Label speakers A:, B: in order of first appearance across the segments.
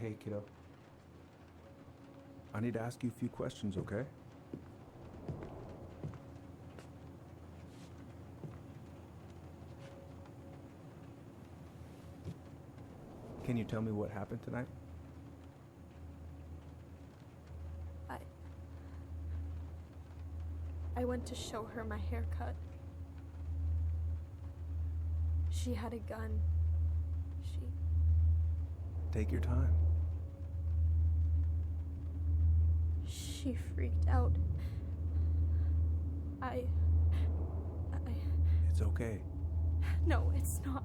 A: Hey, kiddo. I need to ask you a few questions, okay? Can you tell me what happened tonight?
B: I went to show her my haircut. She had a gun.
A: Take your time.
B: She freaked out.
A: It's okay.
B: No, it's not.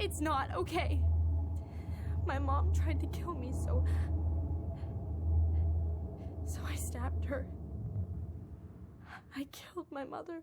B: It's not okay. My mom tried to kill me, so I stabbed her. I killed my mother.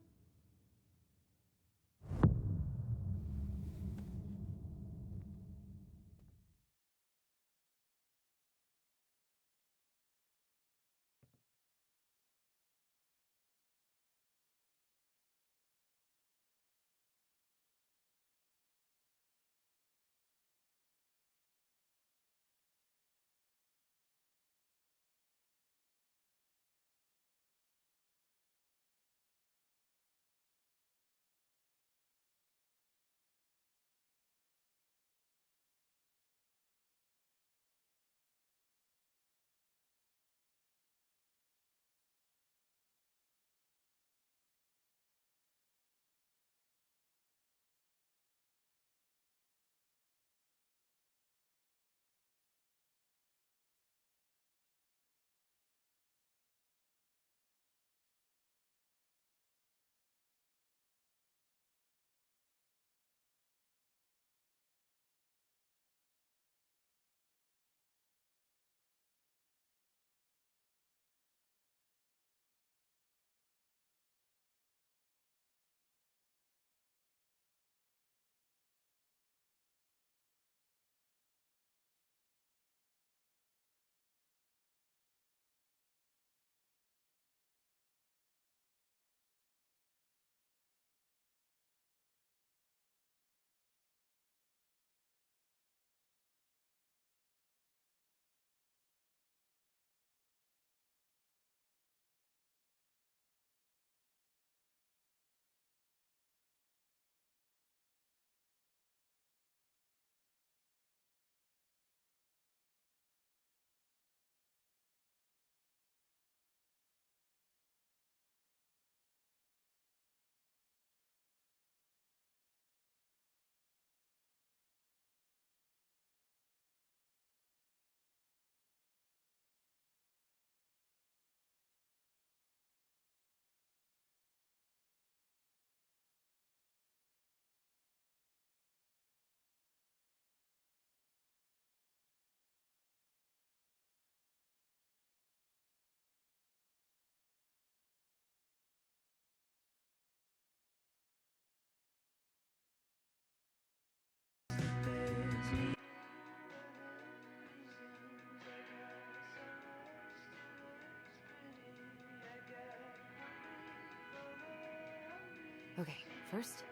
C: Okay, first,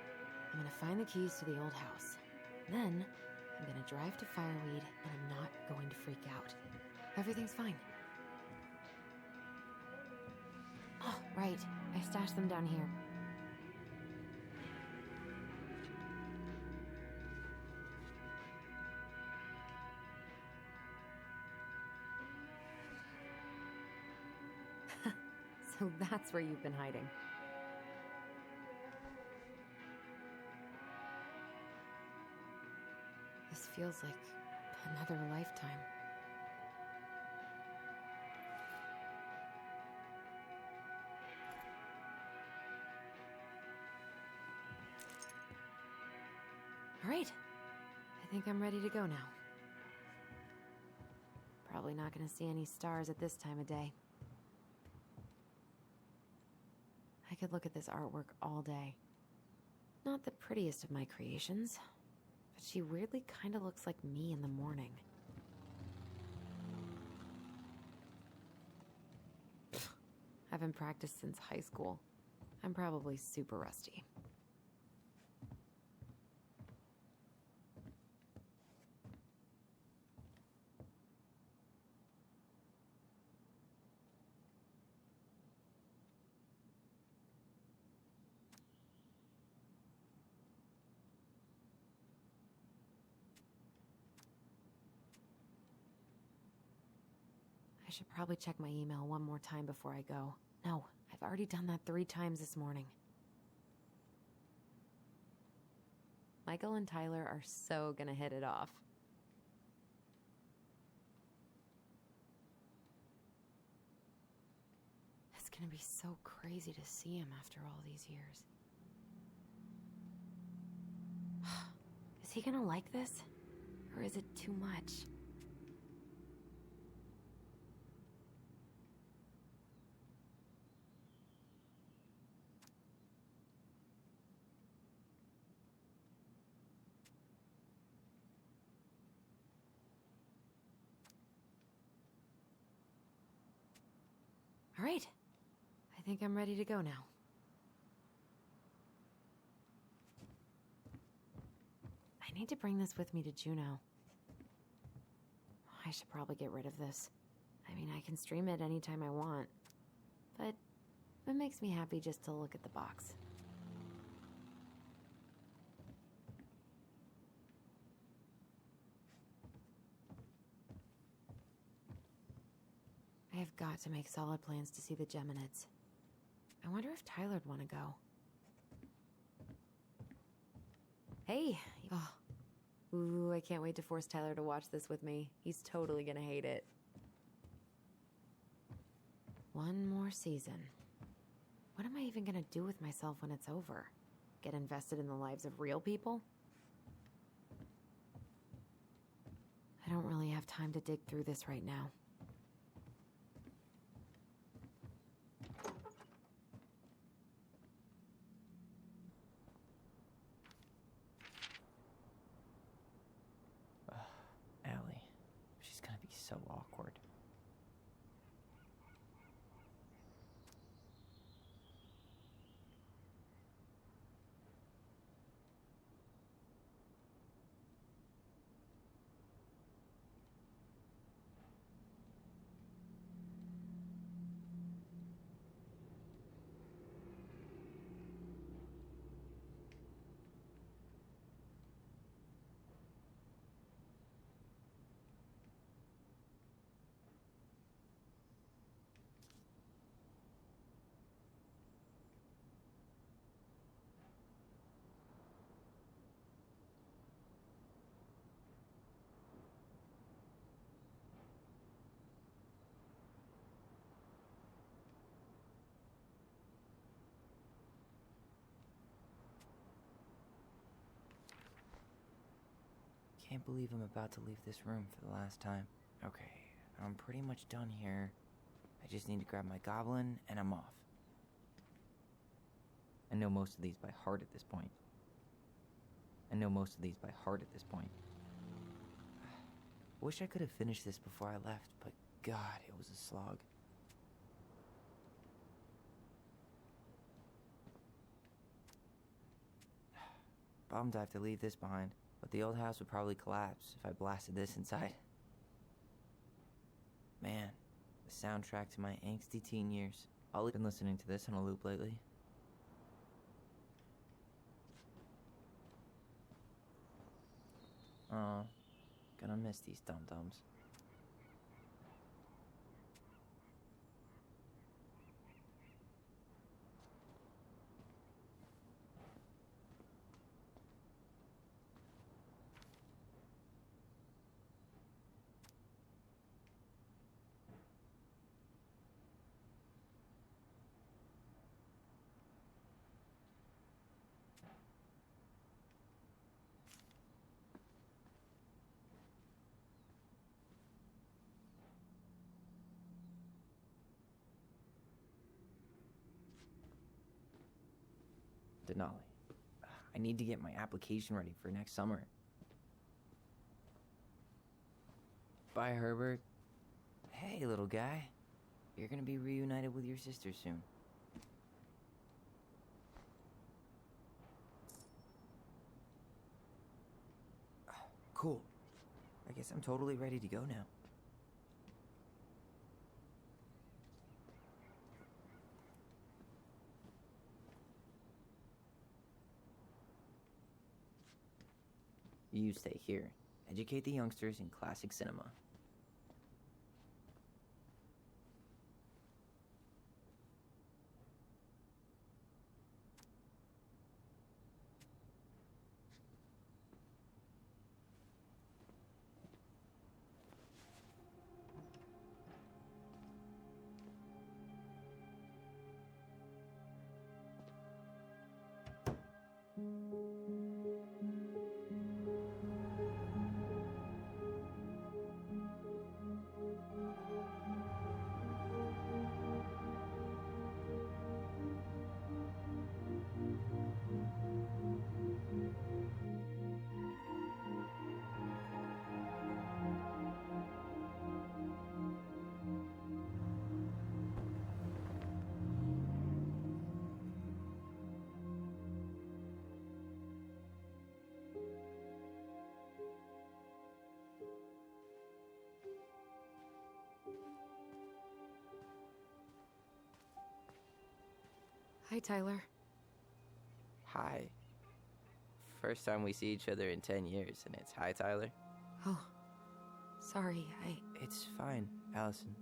C: I'm gonna find the keys to the old house. Then, I'm gonna drive to Fireweed, and I'm not going to freak out. Everything's fine. Oh, right. I stashed them down here. So that's where you've been hiding. This feels like another lifetime. All right. I think I'm ready to go now. Probably not gonna see any stars at this time of day. I could look at this artwork all day. Not the prettiest of my creations, but she weirdly kind of looks like me in the morning. Pfft, haven't practiced since high school. I'm probably super rusty. I should probably check my email one more time before I go. No, I've already done that 3 times this morning. Michael and Tyler are so gonna hit it off. It's gonna be so crazy to see him after all these years. Is he gonna like this? Or is it too much? All right. I think I'm ready to go now. I need to bring this with me to Juneau. I should probably get rid of this. I mean, I can stream it anytime I want, but it makes me happy just to look at the box. I have got to make solid plans to see the Geminids. I wonder if Tyler'd want to go. Hey! Oh. Ooh, I can't wait to force Tyler to watch this with me. He's totally gonna hate it. One more season. What am I even gonna do with myself when it's over? Get invested in the lives of real people? I don't really have time to dig through this right now.
D: Allie. She's gonna be so awkward. Can't believe I'm about to leave this room for the last time. Okay, I'm pretty much done here. I just need to grab my goblin and I'm off. I know most of these by heart at this point. Wish I could have finished this before I left, but God, it was a slog. Bummed I have to leave this behind, but the old house would probably collapse if I blasted this inside. Man, the soundtrack to my angsty teen years. I've been listening to this on a loop lately. Aw, gonna miss these dum-dums. Denali. I need to get my application ready for next summer. Bye, Herbert. Hey, little guy. You're gonna be reunited with your sister soon. Cool. I guess I'm totally ready to go now. You stay here. Educate the youngsters in classic cinema.
C: Hi, Tyler.
D: Hi. First time we see each other in 10 years, and it's hi, Tyler.
C: Oh, sorry,
D: It's fine, Allison.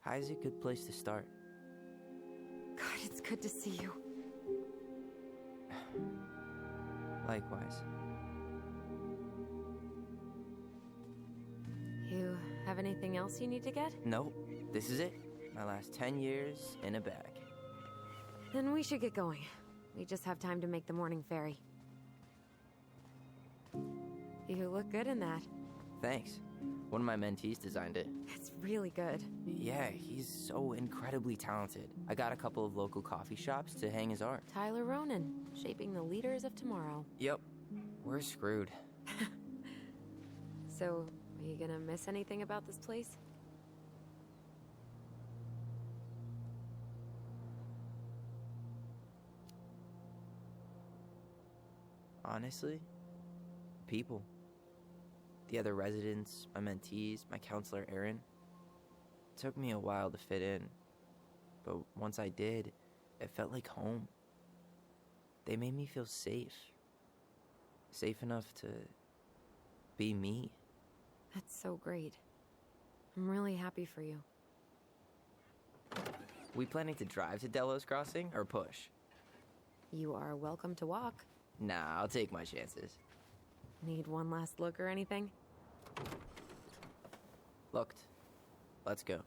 D: Hi's a good place to start.
C: God, it's good to see you.
D: Likewise.
C: You have anything else you need to get?
D: Nope, this is it. My last 10 years in a bag.
C: Then we should get going. We just have time to make the morning ferry. You look good in that.
D: Thanks. One of my mentees designed it.
C: It's really good.
D: Yeah, he's so incredibly talented. I got a couple of local coffee shops to hang his art.
C: Tyler Ronan, shaping the leaders of tomorrow.
D: Yep, we're screwed.
C: So, are you gonna miss anything about this place?
D: Honestly, people. The other residents, my mentees, my counselor, Aaron. It took me a while to fit in, but once I did, it felt like home. They made me feel safe. Safe enough to be me.
C: That's so great. I'm really happy for you.
D: We planning to drive to Delos Crossing or push?
C: You are welcome to walk.
D: Nah, I'll take my chances.
C: Need one last look or anything?
D: Looked. Let's go.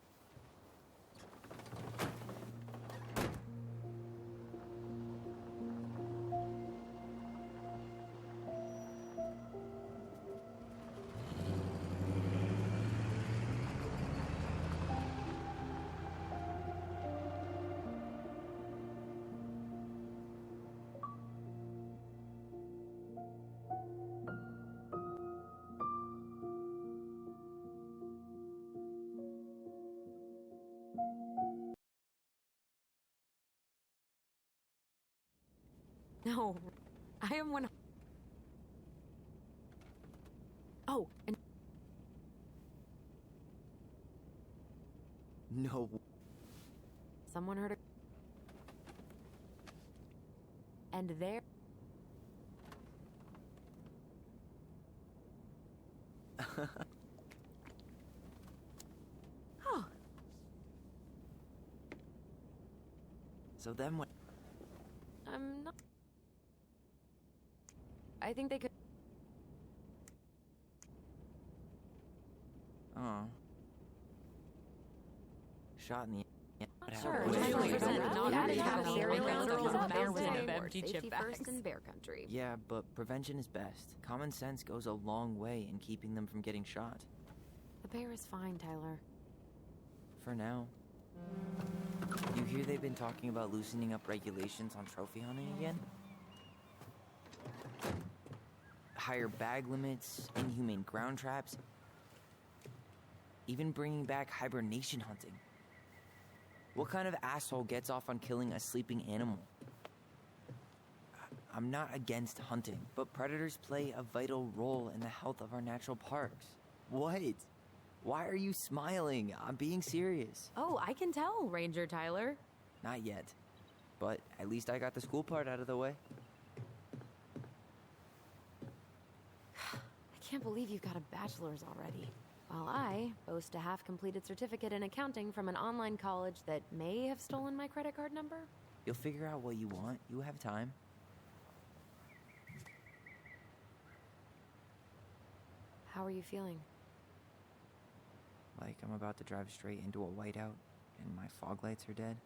C: No, I am one. Oh, and
D: No.
C: someone heard a. And there. Oh,
D: So then what?
C: I'm not. I think they could.
D: Oh. Shot in the. What
C: Sure,
D: happened?
C: Tyler
B: Wait,
C: presented
B: wait,
C: not
B: wait,
C: having
B: wait,
C: had
B: wait,
C: a
B: wait,
C: round
B: wait,
C: of
B: wait,
C: bear
B: wait,
C: today.
B: wait, wait,
C: Safety
B: wait,
C: first
B: wait.
C: in bear country.
D: Yeah, but prevention is best. Common sense goes a long way in keeping them from getting shot.
C: The bear is fine, Tyler.
D: For now. You hear they've been talking about loosening up regulations on trophy hunting again? Higher bag limits, inhumane ground traps, even bringing back hibernation hunting. What kind of asshole gets off on killing a sleeping animal? I'm not against hunting, but predators play a vital role in the health of our natural parks. What? Why are you smiling? I'm being serious.
C: Oh, I can tell, Ranger Tyler.
D: Not yet. But at least I got the school part out of the way.
C: I can't believe you've got a bachelor's already. While I boast a half-completed certificate in accounting from an online college that may have stolen my credit card number.
D: You'll figure out what you want. You have time.
C: How are you feeling?
D: Like I'm about to drive straight into a whiteout and my fog lights are dead.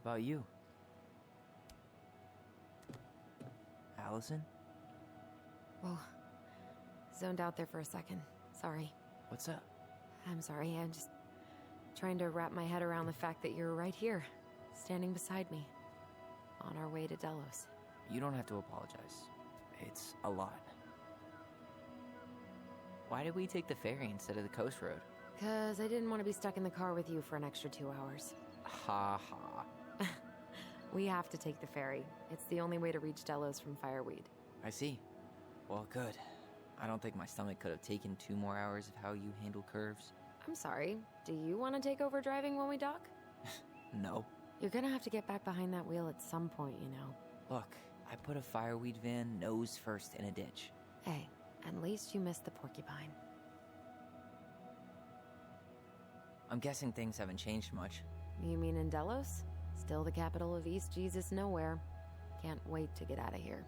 D: about you? Allison?
C: Whoa. Zoned out there for a second. Sorry.
D: What's up?
C: I'm sorry, I'm just trying to wrap my head around the fact that you're right here, standing beside me, on our way to Delos.
D: You don't have to apologize. It's a lot. Why did we take the ferry instead of the coast road?
C: 'Cause I didn't want to be stuck in the car with you for an extra 2 hours.
D: Ha ha.
C: We have to take the ferry. It's the only way to reach Delos from Fireweed.
D: I see. Well, good. I don't think my stomach could have taken 2 more hours of how you handle curves.
C: I'm sorry, do you want to take over driving when we dock?
D: No.
C: You're gonna have to get back behind that wheel at some point, you know.
D: Look, I put a fireweed van nose first in a ditch.
C: Hey, at least you missed the porcupine.
D: I'm guessing things haven't changed much.
C: You mean in Delos? Still the capital of East Jesus Nowhere. Can't wait to get out of here.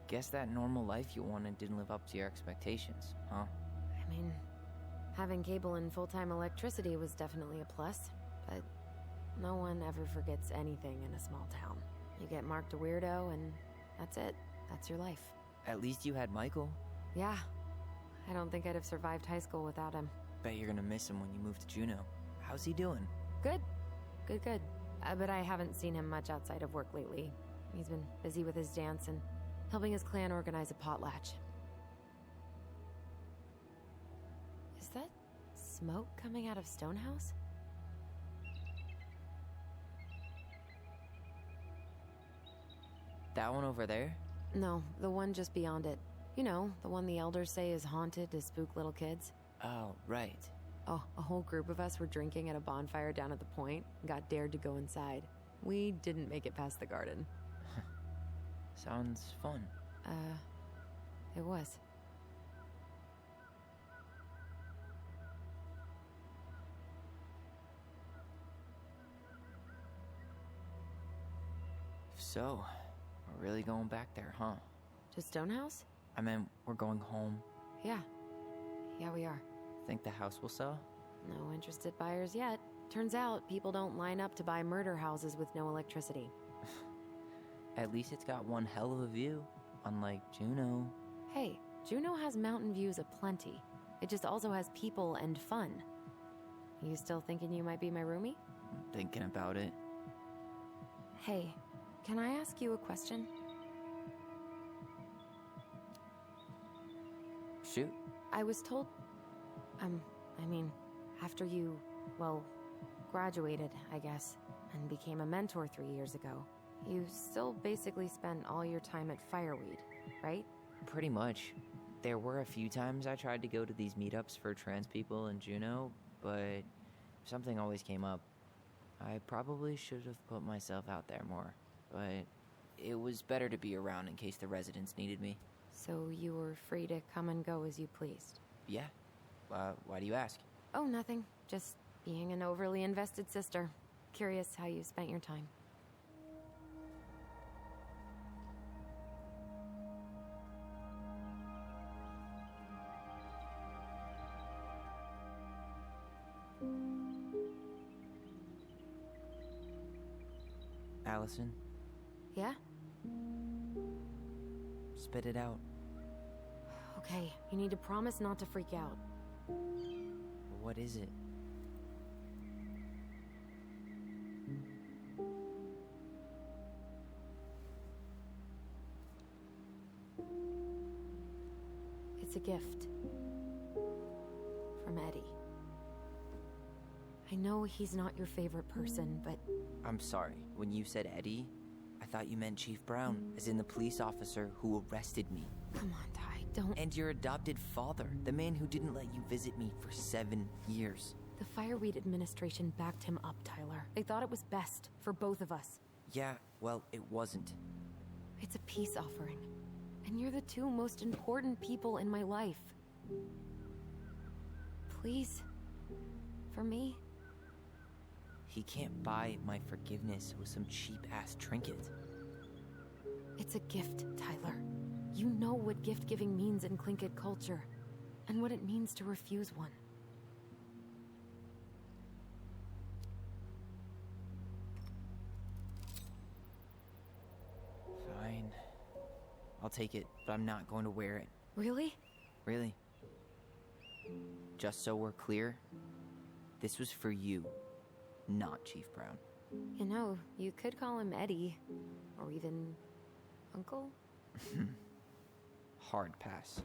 D: Guess that normal life you wanted didn't live up to your expectations, huh?
C: I mean, having cable and full-time electricity was definitely a plus, but no one ever forgets anything in a small town. You get marked a weirdo and that's it. That's your life.
D: At least you had Michael.
C: Yeah. I don't think I'd have survived high school without him.
D: Bet you're gonna miss him when you move to Juneau. How's he doing?
C: Good. Good. But I haven't seen him much outside of work lately. He's been busy with his dance and helping his clan organize a potlatch. Is that smoke coming out of Stonehouse?
D: That one over there?
C: No, the one just beyond it. You know, the one the elders say is haunted to spook little kids.
D: Oh, right.
C: Oh, a whole group of us were drinking at a bonfire down at the point and got dared to go inside. We didn't make it past the garden.
D: Sounds fun.
C: It was.
D: So, we're really going back there, huh?
C: To Stonehouse?
D: I mean, we're going home.
C: Yeah. Yeah, we are.
D: Think the house will sell?
C: No interested buyers yet. Turns out people don't line up to buy murder houses with no electricity.
D: At least it's got one hell of a view, unlike Juneau.
C: Hey, Juneau has mountain views aplenty. It just also has people and fun. You still thinking you might be my roomie?
D: I'm thinking about it.
C: Hey, can I ask you a question?
D: Shoot.
C: I was told... after you, well, graduated, I guess, and became a mentor 3 years ago, you still basically spent all your time at Fireweed, right?
D: Pretty much. There were a few times I tried to go to these meetups for trans people in Juneau, but something always came up. I probably should have put myself out there more, but it was better to be around in case the residents needed me.
C: So you were free to come and go as you pleased?
D: Yeah. Why do you ask?
C: Oh, nothing. Just being an overly invested sister. Curious how you spent your time.
D: Allison,
C: Yeah?
D: spit it out.
C: Okay, you need to promise not to freak out.
D: What is it?
C: It's a gift. From Eddie. I know he's not your favorite person, but...
D: I'm sorry. When you said Eddie, I thought you meant Chief Brown, as in the police officer who arrested me.
C: Come on, Ty, don't...
D: And your adopted father, the man who didn't let you visit me for 7 years.
C: The Fireweed administration backed him up, Tyler. They thought it was best for both of us.
D: Yeah, well, it wasn't.
C: It's a peace offering. And you're the two most important people in my life. Please. For me.
D: He can't buy my forgiveness with some cheap-ass trinket.
C: It's a gift, Tyler. You know what gift-giving means in Tlingit culture, and what it means to refuse one.
D: Fine. I'll take it, but I'm not going to wear it.
C: Really?
D: Really. Just so we're clear, this was for you, not Chief Brown.
C: You know, you could call him Eddie. Or even... Uncle?
D: Hard pass.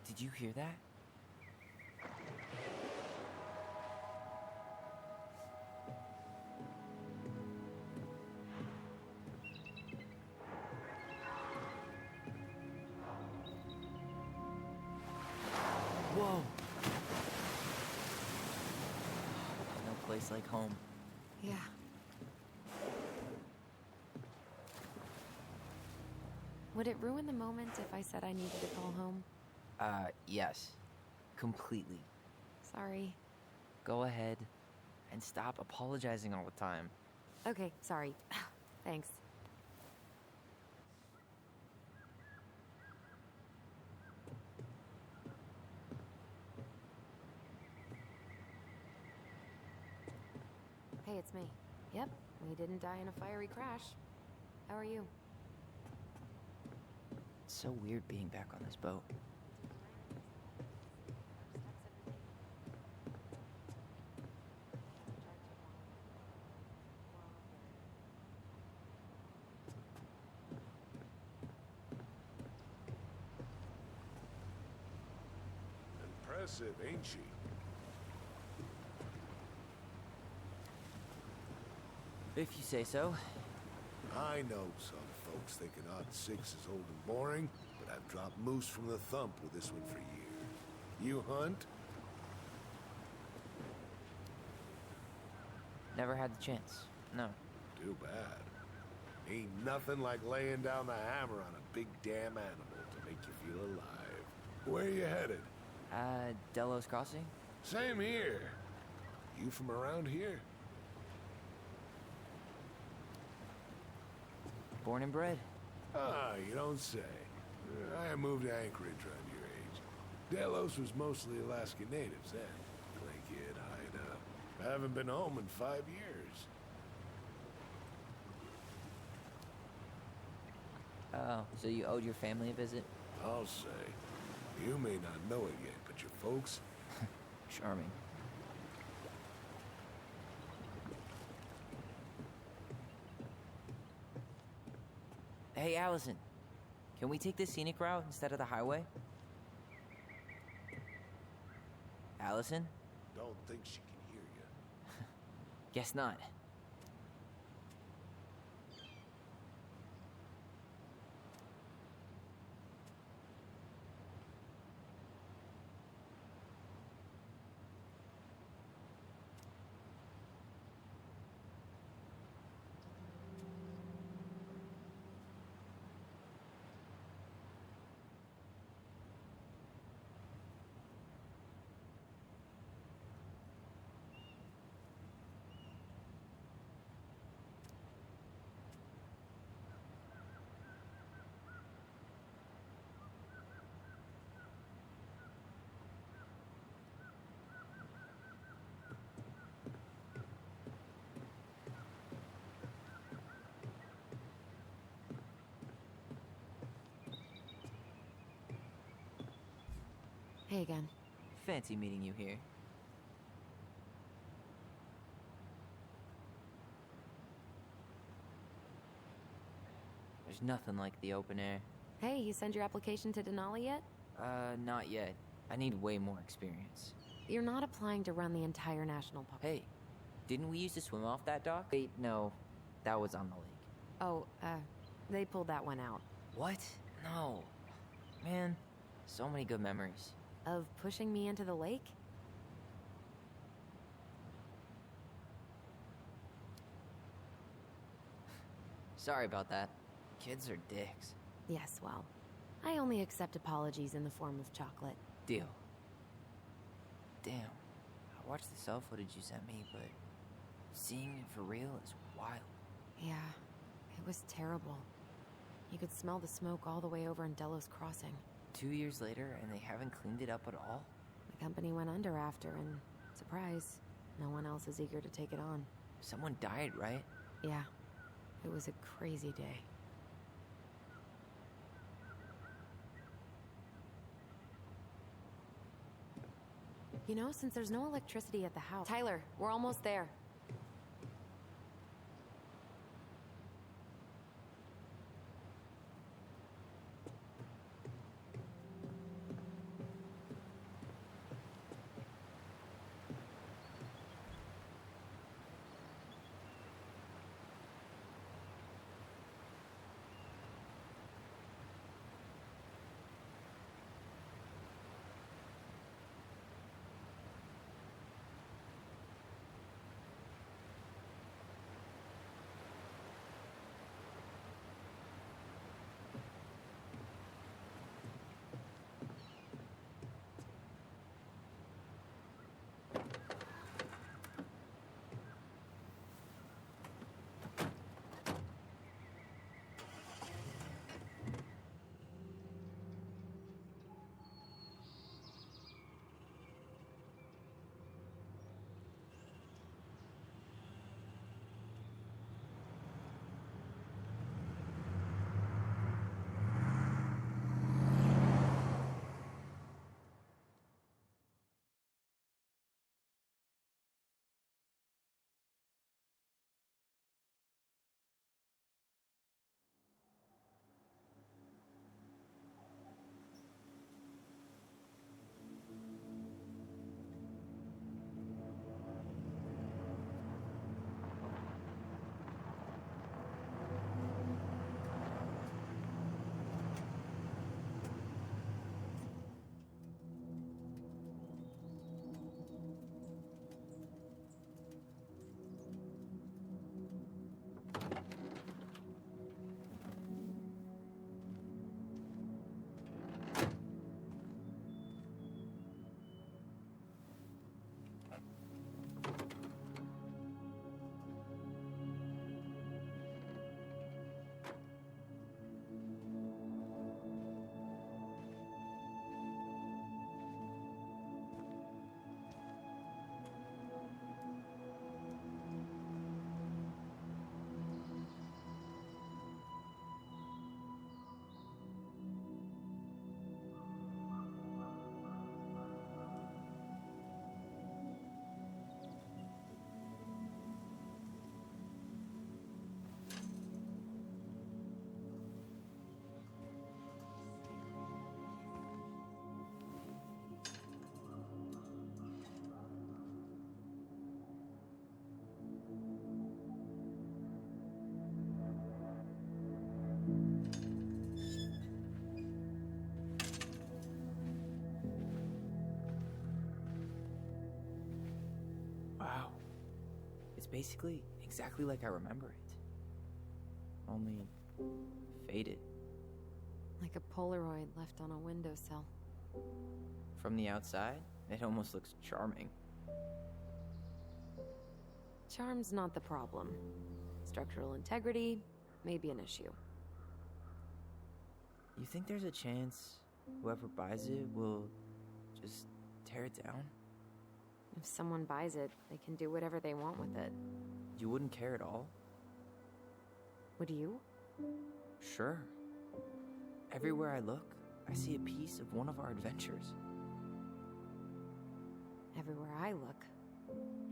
D: Did you hear that? Whoa! No place like home.
C: Yeah. Would it ruin the moment if I said I needed to call home?
D: Yes. Completely.
C: Sorry.
D: Go ahead and stop apologizing all the time.
C: Okay, sorry. Thanks. Hey, it's me. Yep, we didn't die in a fiery crash. How are you?
D: It's so weird being back on this boat.
E: Impressive, ain't she?
D: If you say so.
E: I know some folks think an odd six is old and boring, but I've dropped moose from the thump with this one for years. You hunt?
D: Never had the chance. No.
E: Too bad. Ain't nothing like laying down the hammer on a big damn animal to make you feel alive. Where you headed?
D: Delos Crossing?
E: Same here. You from around here?
D: Born and bred.
E: Ah, you don't say. I moved to Anchorage around your age. Delos was mostly Alaskan natives then. Play kid, hide up. I haven't been home in 5 years.
D: Oh, so you owed your family a visit?
E: I'll say. You may not know it yet, but your folks...
D: Charming. Hey, Allison. Can we take this scenic route instead of the highway? Allison?
E: Don't think she can hear you.
D: Guess not.
C: Hey again.
D: Fancy meeting you here. There's nothing like the open air.
C: Hey, you send your application to Denali yet?
D: Not yet. I need way more experience.
C: You're not applying to run the entire national park.
D: Hey, didn't we used to swim off that dock? Wait, no. That was on the lake.
C: Oh, they pulled that one out.
D: What? No. Man, so many good memories.
C: Of pushing me into the lake?
D: Sorry about that. Kids are dicks.
C: Yes, well, I only accept apologies in the form of chocolate.
D: Deal. Damn. I watched the cell footage you sent me, but seeing it for real is wild.
C: Yeah, it was terrible. You could smell the smoke all the way over in Delos Crossing.
D: 2 years later, and they haven't cleaned it up at all?
C: The company went under after, and surprise, no one else is eager to take it on.
D: Someone died, right?
C: Yeah, it was a crazy day. You know, since there's no electricity at the house... Tyler, we're almost there.
A: Wow.
D: It's basically exactly like I remember it. Only faded.
C: Like a Polaroid left on a windowsill.
D: From the outside, it almost looks charming.
C: Charm's not the problem. Structural integrity may be an issue.
D: You think there's a chance whoever buys it will just tear it down?
C: If someone buys it, they can do whatever they want with it.
D: You wouldn't care at all?
C: Would you?
D: Sure. Everywhere I look, I see a piece of one of our adventures.
C: Everywhere I look,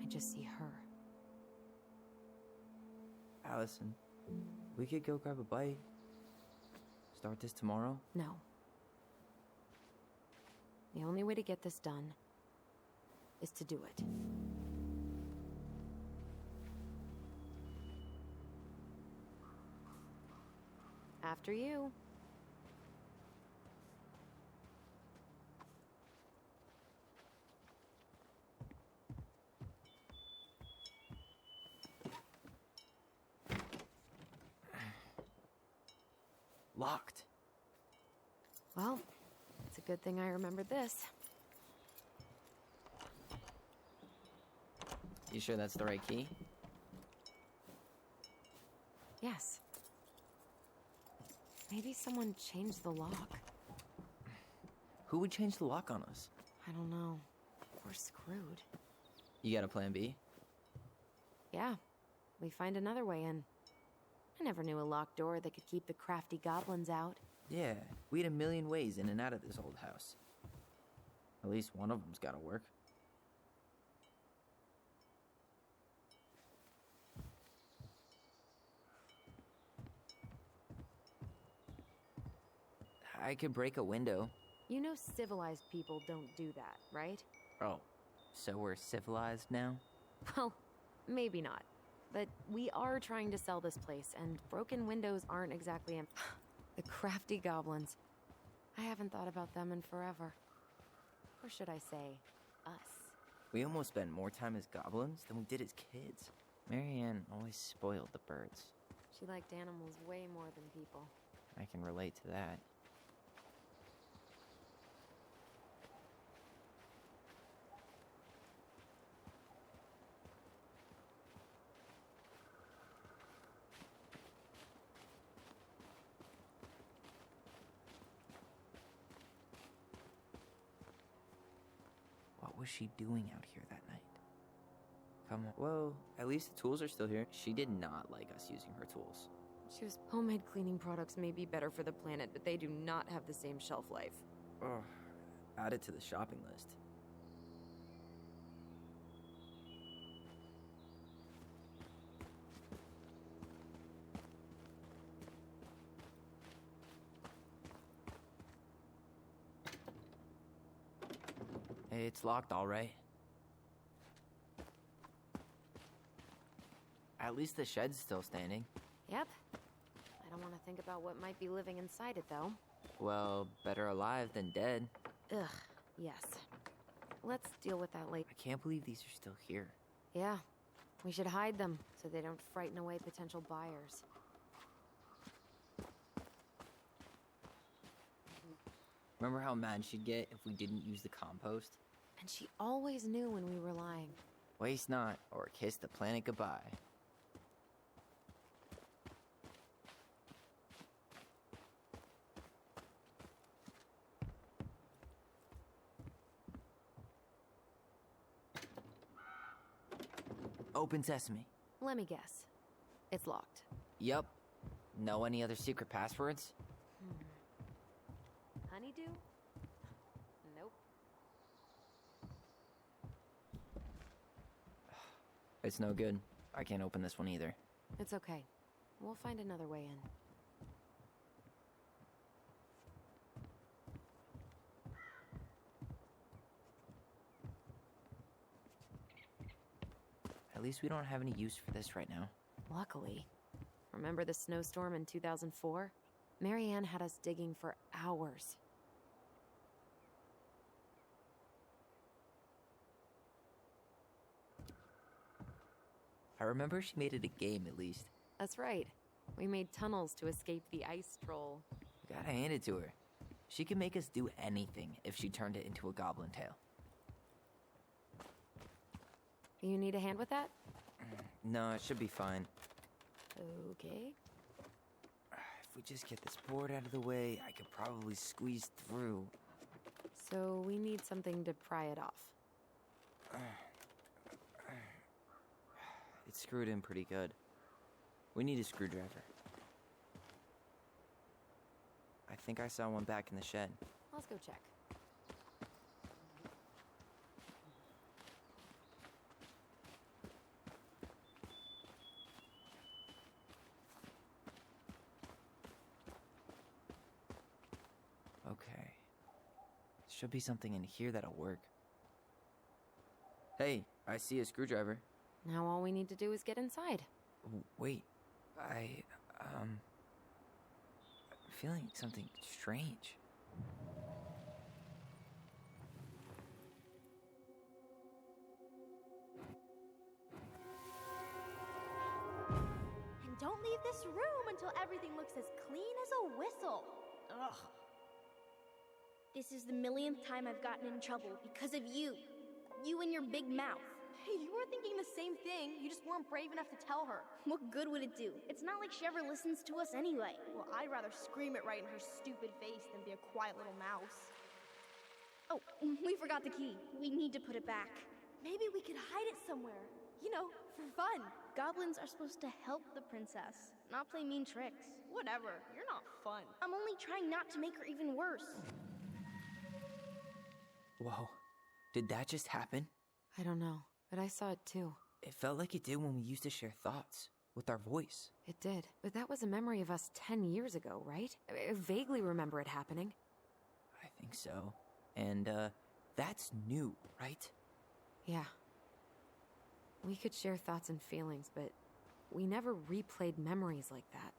C: I just see her.
D: Allison, we could go grab a bite. Start this tomorrow?
C: No. The only way to get this done is to do it. After you.
D: Locked.
C: Well, it's a good thing I remembered this.
D: You sure that's the right key?
C: Yes. Maybe someone changed the lock.
D: Who would change the lock on us?
C: I don't know. We're screwed.
D: You got a plan B?
C: Yeah, we find another way in. I never knew a locked door that could keep the crafty goblins out.
D: Yeah, we had a million ways in and out of this old house. At least one of them's gotta work. I could break a window.
C: You know civilized people don't do that, right?
D: Oh, so we're civilized now?
C: Well, maybe not. But we are trying to sell this place, and broken windows aren't exactly the crafty goblins. I haven't thought about them in forever. Or should I say, us.
D: We almost spent more time as goblins than we did as kids. Marianne always spoiled the birds.
C: She liked animals way more than people.
D: I can relate to that. What was she doing out here that night? Come on. Whoa, at least the tools are still here. She did not like us using her tools.
C: She was homemade cleaning products may be better for the planet, but they do not have the same shelf life.
D: Ugh, add it to the shopping list. Hey, it's locked, all right. At least the shed's still standing.
C: Yep. I don't want to think about what might be living inside it, though.
D: Well, better alive than dead.
C: Ugh, yes. Let's deal with that later.
D: I can't believe these are still here.
C: Yeah, we should hide them so they don't frighten away potential buyers.
D: Remember how mad she'd get if we didn't use the compost?
C: And she always knew when we were lying.
D: Waste not, or kiss the planet goodbye. Open sesame.
C: Let me guess. It's locked.
D: Yup. Know any other secret passwords?
C: Honeydew? Nope.
D: It's no good. I can't open this one either.
C: It's okay. We'll find another way in.
D: At least we don't have any use for this right now.
C: Luckily. Remember the snowstorm in 2004? Marianne had us digging for hours.
D: I remember she made it a game at least.
C: That's right. We made tunnels to escape the ice troll.
D: Gotta hand it to her. She can make us do anything if she turned it into a goblin tail.
C: You need a hand with that?
D: No, it should be fine.
C: Okay.
D: If we just get this board out of the way, I could probably squeeze through.
C: So we need something to pry it off.
D: It's screwed in pretty good. We need a screwdriver. I think I saw one back in the shed.
C: Let's go check.
D: Okay. Should be something in here that'll work. Hey, I see a screwdriver.
C: Now all we need to do is get inside.
D: Wait, I'm feeling something strange.
B: And don't leave this room until everything looks as clean as a whistle. Ugh. This is the millionth time I've gotten in trouble because of you. You and your big mouth. Hey, you were thinking the same thing. You just weren't brave enough to tell her.
F: What good would it do? It's not like she ever listens to us anyway.
B: Well, I'd rather scream it right in her stupid face than be a quiet little mouse.
F: Oh, we forgot the key. We need to put it back.
B: Maybe we could hide it somewhere. You know, for fun.
F: Goblins are supposed to help the princess, not play mean tricks.
B: Whatever, you're not fun.
F: I'm only trying not to make her even worse.
D: Whoa, did that just happen?
C: I don't know, but I saw it too.
D: It felt like it did when we used to share thoughts with our voice.
C: It did, but that was a memory of us 10 years ago, right? I vaguely remember it happening.
D: I think so. And, that's new, right?
C: Yeah. We could share thoughts and feelings, but we never replayed memories like that.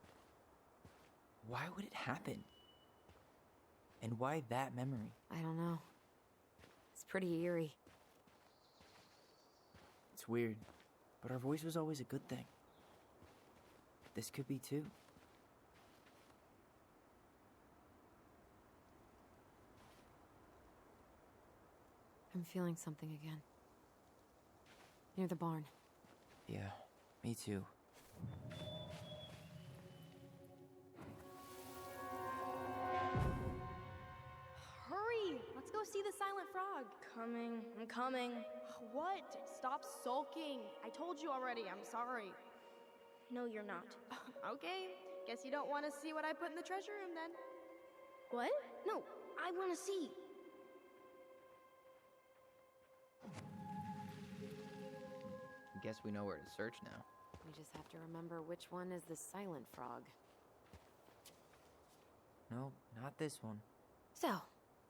D: Why would it happen? And why that memory?
C: I don't know. It's pretty eerie.
D: It's weird, but our voice was always a good thing. This could be too.
C: I'm feeling something again. Near the barn.
D: Yeah, me too.
B: Hurry! Let's go see the silent frog.
F: I'm coming.
B: What? Stop sulking. I told you already, I'm sorry.
F: No, you're not.
B: Okay, guess you don't want to see what I put in the treasure room then.
F: What? No, I want to see.
D: Guess we know where to search now.
C: We just have to remember which one is the silent frog.
D: No, not this one.
C: So,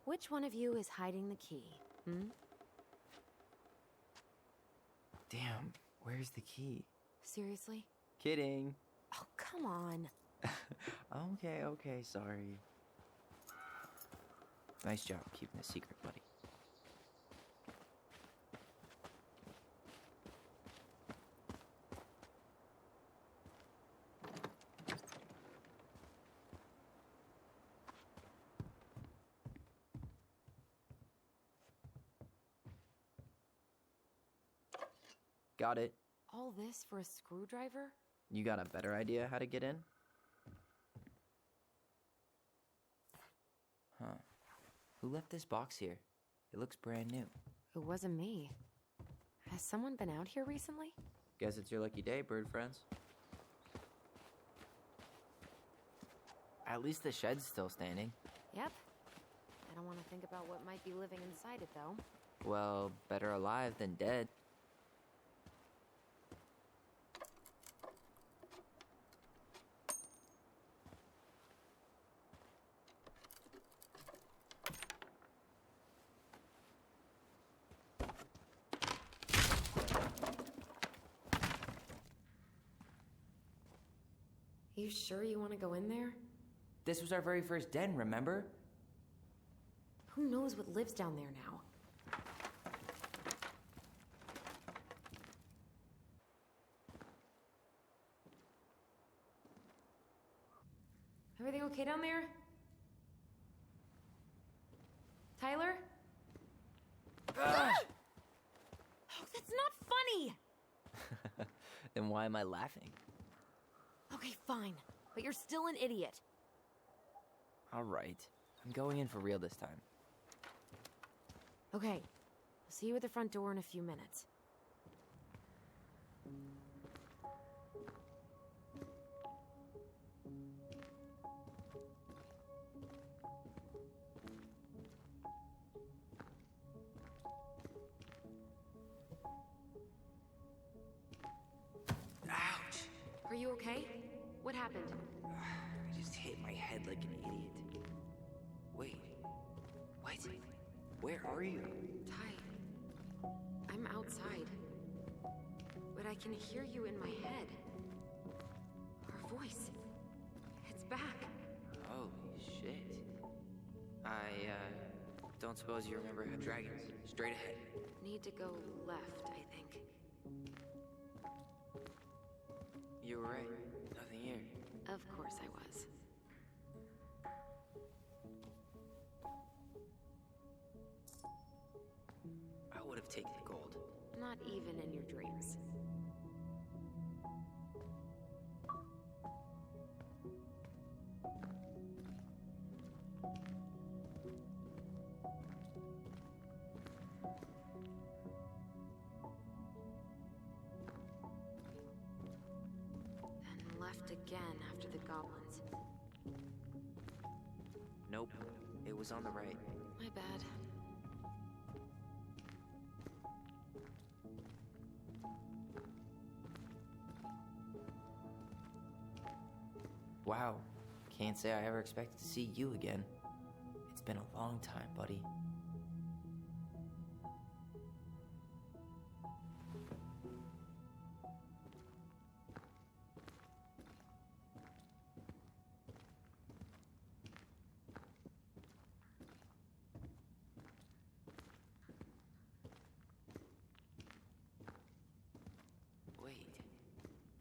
C: which one of you is hiding the key?
D: Damn, where's the key?
C: Seriously?
D: Kidding.
C: Oh, come on.
D: Okay, sorry. Nice job keeping a secret, buddy. Got it.
C: All this for a screwdriver?
D: You got a better idea how to get in? Huh. Who left this box here? It looks brand new.
C: It wasn't me. Has someone been out here recently?
D: Guess it's your lucky day, bird friends. At least the shed's still standing.
C: Yep. I don't want to think about what might be living inside it, though.
D: Well, better alive than dead.
C: You sure you want to go in there?
D: This was our very first den, remember?
C: Who knows what lives down there now? Everything okay down there? Tyler? Oh, that's not funny!
D: Then why am I laughing?
C: Okay, fine. But you're still an idiot.
D: All right. I'm going in for real this time.
C: Okay. I'll see you at the front door in a few minutes.
D: Ouch!
C: Are you okay? What happened?
D: I just hit my head like an idiot. Wait. What? Where are you?
C: Ty, I'm outside. But I can hear you in my head. Our voice. It's back.
D: Holy shit. I, don't suppose you remember how dragons. Straight ahead.
C: Need to go left, I think.
D: You were right. Nothing here.
C: Of course I was.
D: I would have taken the gold.
C: Not even in your dreams. Then left again after the goblins.
D: Nope, it was on the right.
C: My bad.
D: Wow, can't say I ever expected to see you again. It's been a long time, buddy. Wait,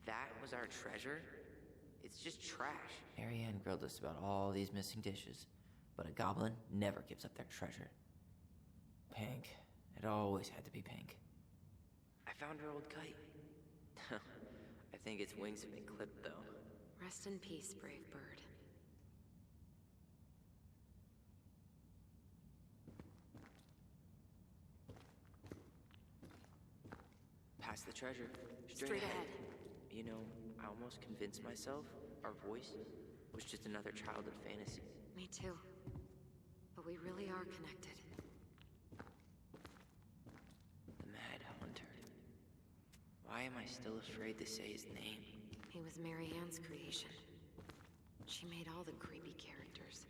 D: that was our treasure? It's just trash. Marianne grilled us about all these missing dishes, but a goblin never gives up their treasure. Pink. It always had to be pink. I found her old kite. I think its wings have been clipped, though.
C: Rest in peace, brave bird.
D: Past the treasure.
C: Straight ahead.
D: You know, I almost convinced myself our voice was just another childhood fantasy.
C: Me too. But we really are connected.
D: The Mad Hunter. Why am I still afraid to say his name?
C: He was Marianne's creation. She made all the creepy characters.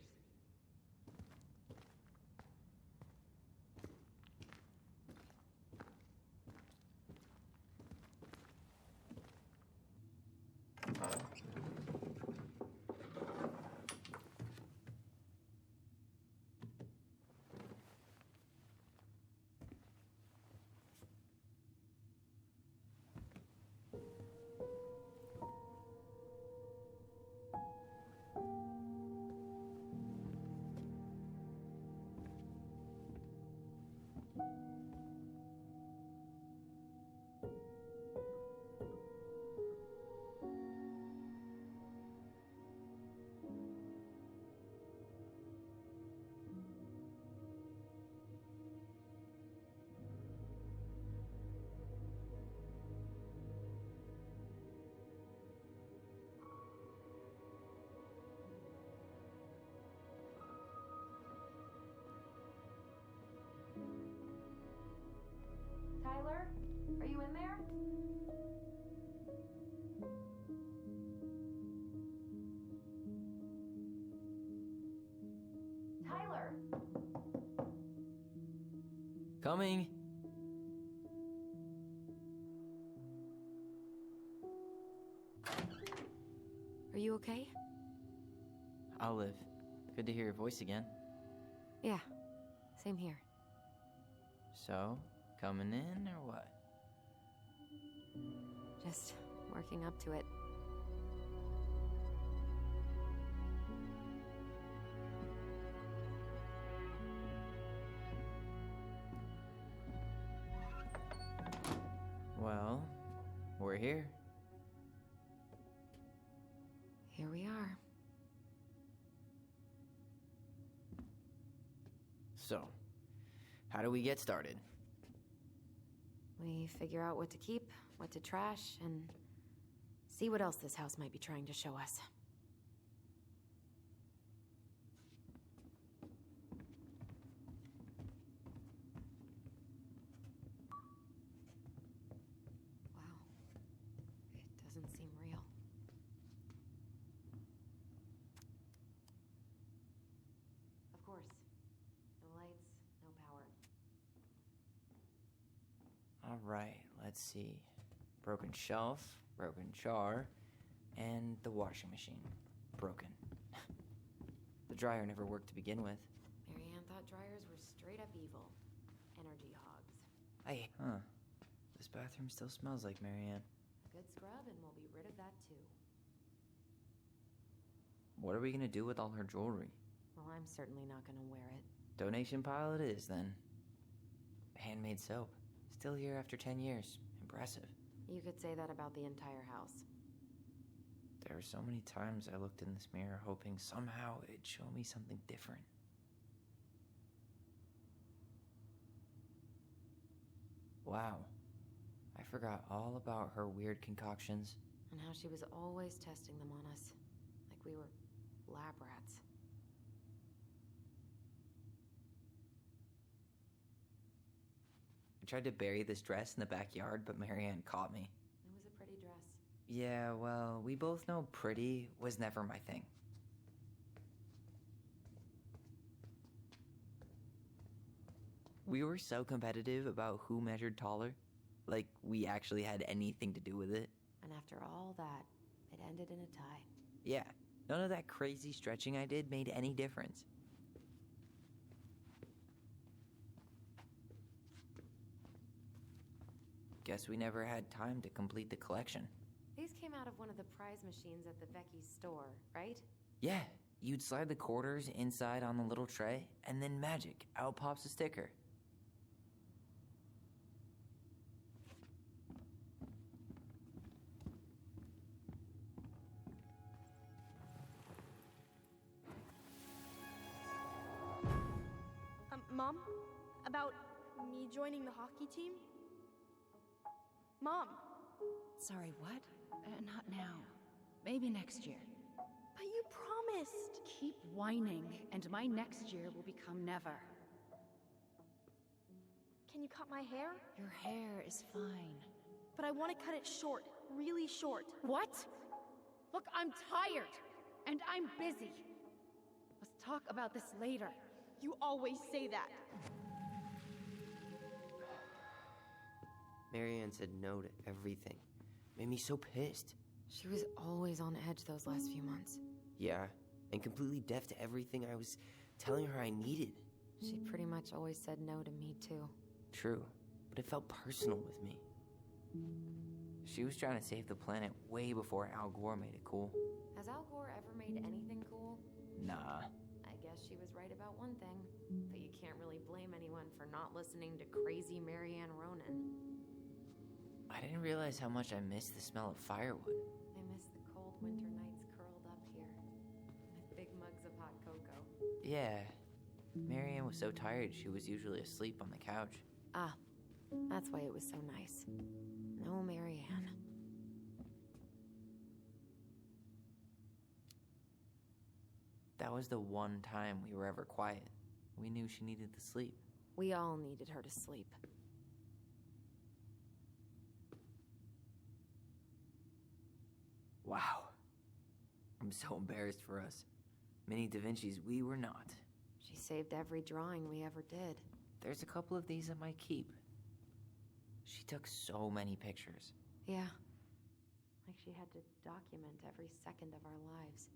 B: Tyler, are you in there? Tyler!
D: Coming!
C: Are you okay?
D: Olive, good to hear your voice again.
C: Yeah, same here.
D: So, coming in or what?
C: Just working up to it.
D: Well, we're here.
C: Here we are.
D: So, how do we get started?
C: We figure out what to keep, what to trash, and see what else this house might be trying to show us. Wow. It doesn't seem real. Of course. No lights, no power.
D: Alright, let's see. Broken shelf, broken jar, and the washing machine. Broken. The dryer never worked to begin with.
C: Marianne thought dryers were straight up evil. Energy hogs.
D: This bathroom still smells like Marianne.
C: A good scrub and we'll be rid of that too.
D: What are we gonna do with all her jewelry?
C: Well, I'm certainly not gonna wear it.
D: Donation pile it is, then. Handmade soap. Still here after 10 years. Impressive.
C: You could say that about the entire house.
D: There were so many times I looked in this mirror hoping somehow it'd show me something different. Wow. I forgot all about her weird concoctions.
C: And how she was always testing them on us. Like we were lab rats.
D: I tried to bury this dress in the backyard, but Marianne caught me.
C: It was a pretty dress.
D: Yeah, well, we both know pretty was never my thing. We were so competitive about who measured taller. Like, we actually had anything to do with it.
C: And after all that, it ended in a tie.
D: Yeah, none of that crazy stretching I did made any difference. Guess we never had time to complete the collection.
C: These came out of one of the prize machines at the Vecchi's store, right?
D: Yeah, you'd slide the quarters inside on the little tray, and then magic, out pops a sticker.
B: Mom? About me joining the hockey team? Mom!
G: Sorry, what? Not now. Maybe next year.
B: But you promised!
G: Keep whining, and my next year will become never.
B: Can you cut my hair?
G: Your hair is fine.
B: But I want to cut it short. Really short.
G: What? Look, I'm tired, and I'm busy. Let's talk about this later.
B: You always say that.
D: Marianne said no to everything. Made me so pissed.
C: She was always on edge those last few months.
D: Yeah, and completely deaf to everything I was telling her I needed.
C: She pretty much always said no to me, too.
D: True, but it felt personal with me. She was trying to save the planet way before Al Gore made it cool.
C: Has Al Gore ever made anything cool?
D: Nah.
C: I guess she was right about one thing, but you can't really blame anyone for not listening to crazy Marianne Ronan.
D: I didn't realize how much I missed the smell of firewood.
C: I miss the cold winter nights curled up here, with big mugs of hot cocoa.
D: Yeah, Marianne was so tired she was usually asleep on the couch.
C: Ah, that's why it was so nice. No Marianne.
D: That was the one time we were ever quiet. We knew she needed to sleep.
C: We all needed her to sleep.
D: Wow. I'm so embarrassed for us. Mini Da Vinci's we were not.
C: She saved every drawing we ever did.
D: There's a couple of these I might keep. She took so many pictures.
C: Yeah. Like she had to document every second of our lives.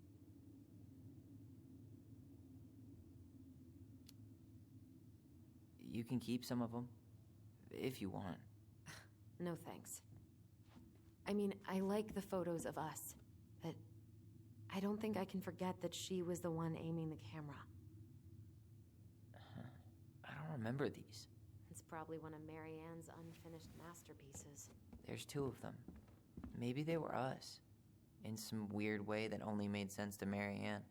D: You can keep some of them, if you want.
C: No thanks. I mean, I like the photos of us, but I don't think I can forget that she was the one aiming the camera.
D: I don't remember these.
C: It's probably one of Marianne's unfinished masterpieces.
D: There's 2 of them. Maybe they were us. In some weird way that only made sense to Marianne.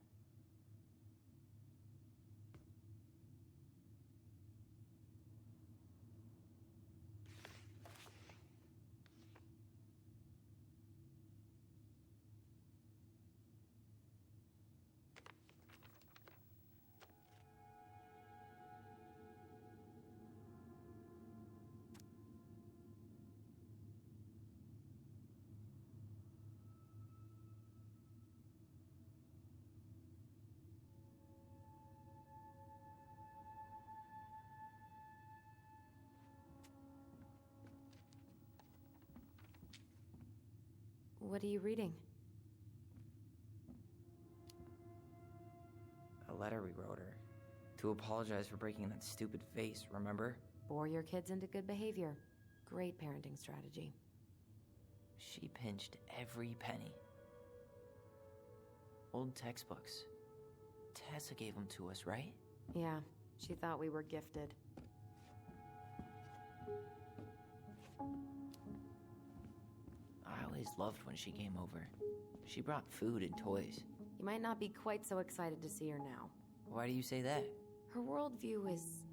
C: What are you reading?
D: A letter we wrote her. To apologize for breaking that stupid vase, remember?
C: Bore your kids into good behavior. Great parenting strategy.
D: She pinched every penny. Old textbooks. Tessa gave them to us, right?
C: Yeah, she thought we were gifted.
D: always loved when she came over. She brought food and toys.
C: You might not be quite so excited to see her now.
D: Why do you say that?
C: Her worldview is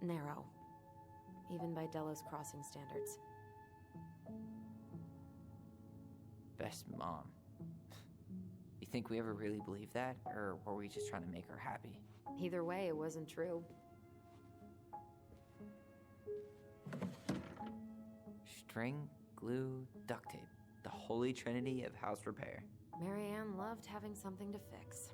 C: narrow, even by Delos Crossing standards.
D: Best mom. You think we ever really believed that? Or were we just trying to make her happy?
C: Either way, it wasn't true.
D: String, glue, duct tape. The holy trinity of house repair.
C: Marianne loved having something to fix.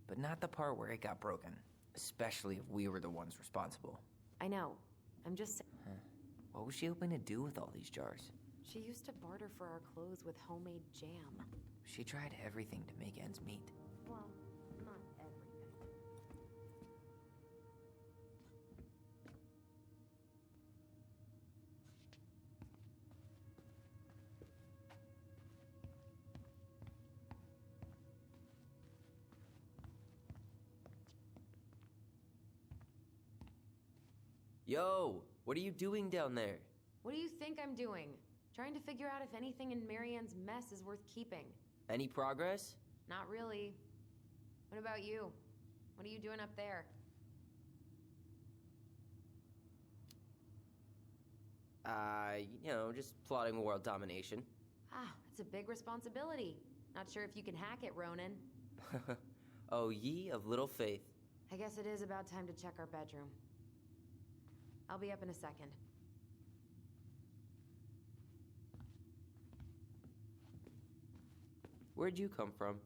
D: But not the part where it got broken. Especially if we were the ones responsible.
C: I know. I'm just...
D: What was she hoping to do with all these jars?
C: She used to barter for our clothes with homemade jam.
D: She tried everything to make ends meet.
C: Well, not everything.
D: Yo, what are you doing down there?
C: What do you think I'm doing? Trying to figure out if anything in Marianne's mess is worth keeping.
D: Any progress?
C: Not really. What about you? What are you doing up there?
D: Just plotting world domination.
C: Ah, it's a big responsibility. Not sure if you can hack it, Ronan.
D: Oh, ye of little faith.
C: I guess it is about time to check our bedroom. I'll be up in a second.
D: Where'd you come from?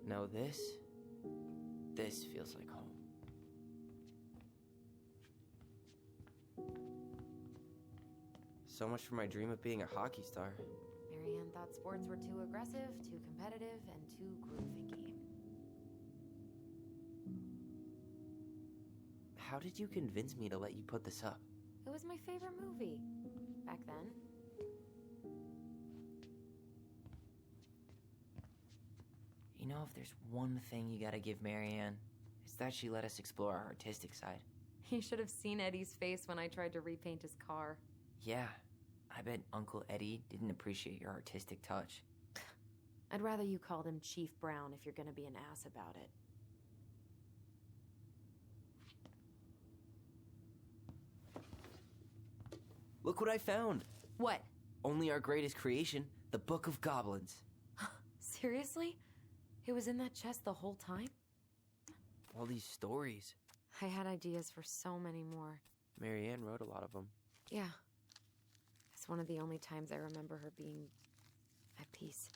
D: No, this feels like home. So much for my dream of being a hockey star.
C: Marianne thought sports were too aggressive, too competitive, and too groove-inky.
D: How did you convince me to let you put this up?
C: It was my favorite movie. Back then.
D: You know, if there's one thing you gotta give Marianne, it's that she let us explore our artistic side.
C: You should have seen Eddie's face when I tried to repaint his car.
D: Yeah, I bet Uncle Eddie didn't appreciate your artistic touch.
C: I'd rather you called him Chief Brown if you're gonna be an ass about it.
D: Look what I found!
C: What?
D: Only our greatest creation, the Book of Goblins.
C: Seriously? It was in that chest the whole time?
D: All these stories.
C: I had ideas for so many more.
D: Marianne wrote a lot of them.
C: Yeah. It's one of the only times I remember her being at peace.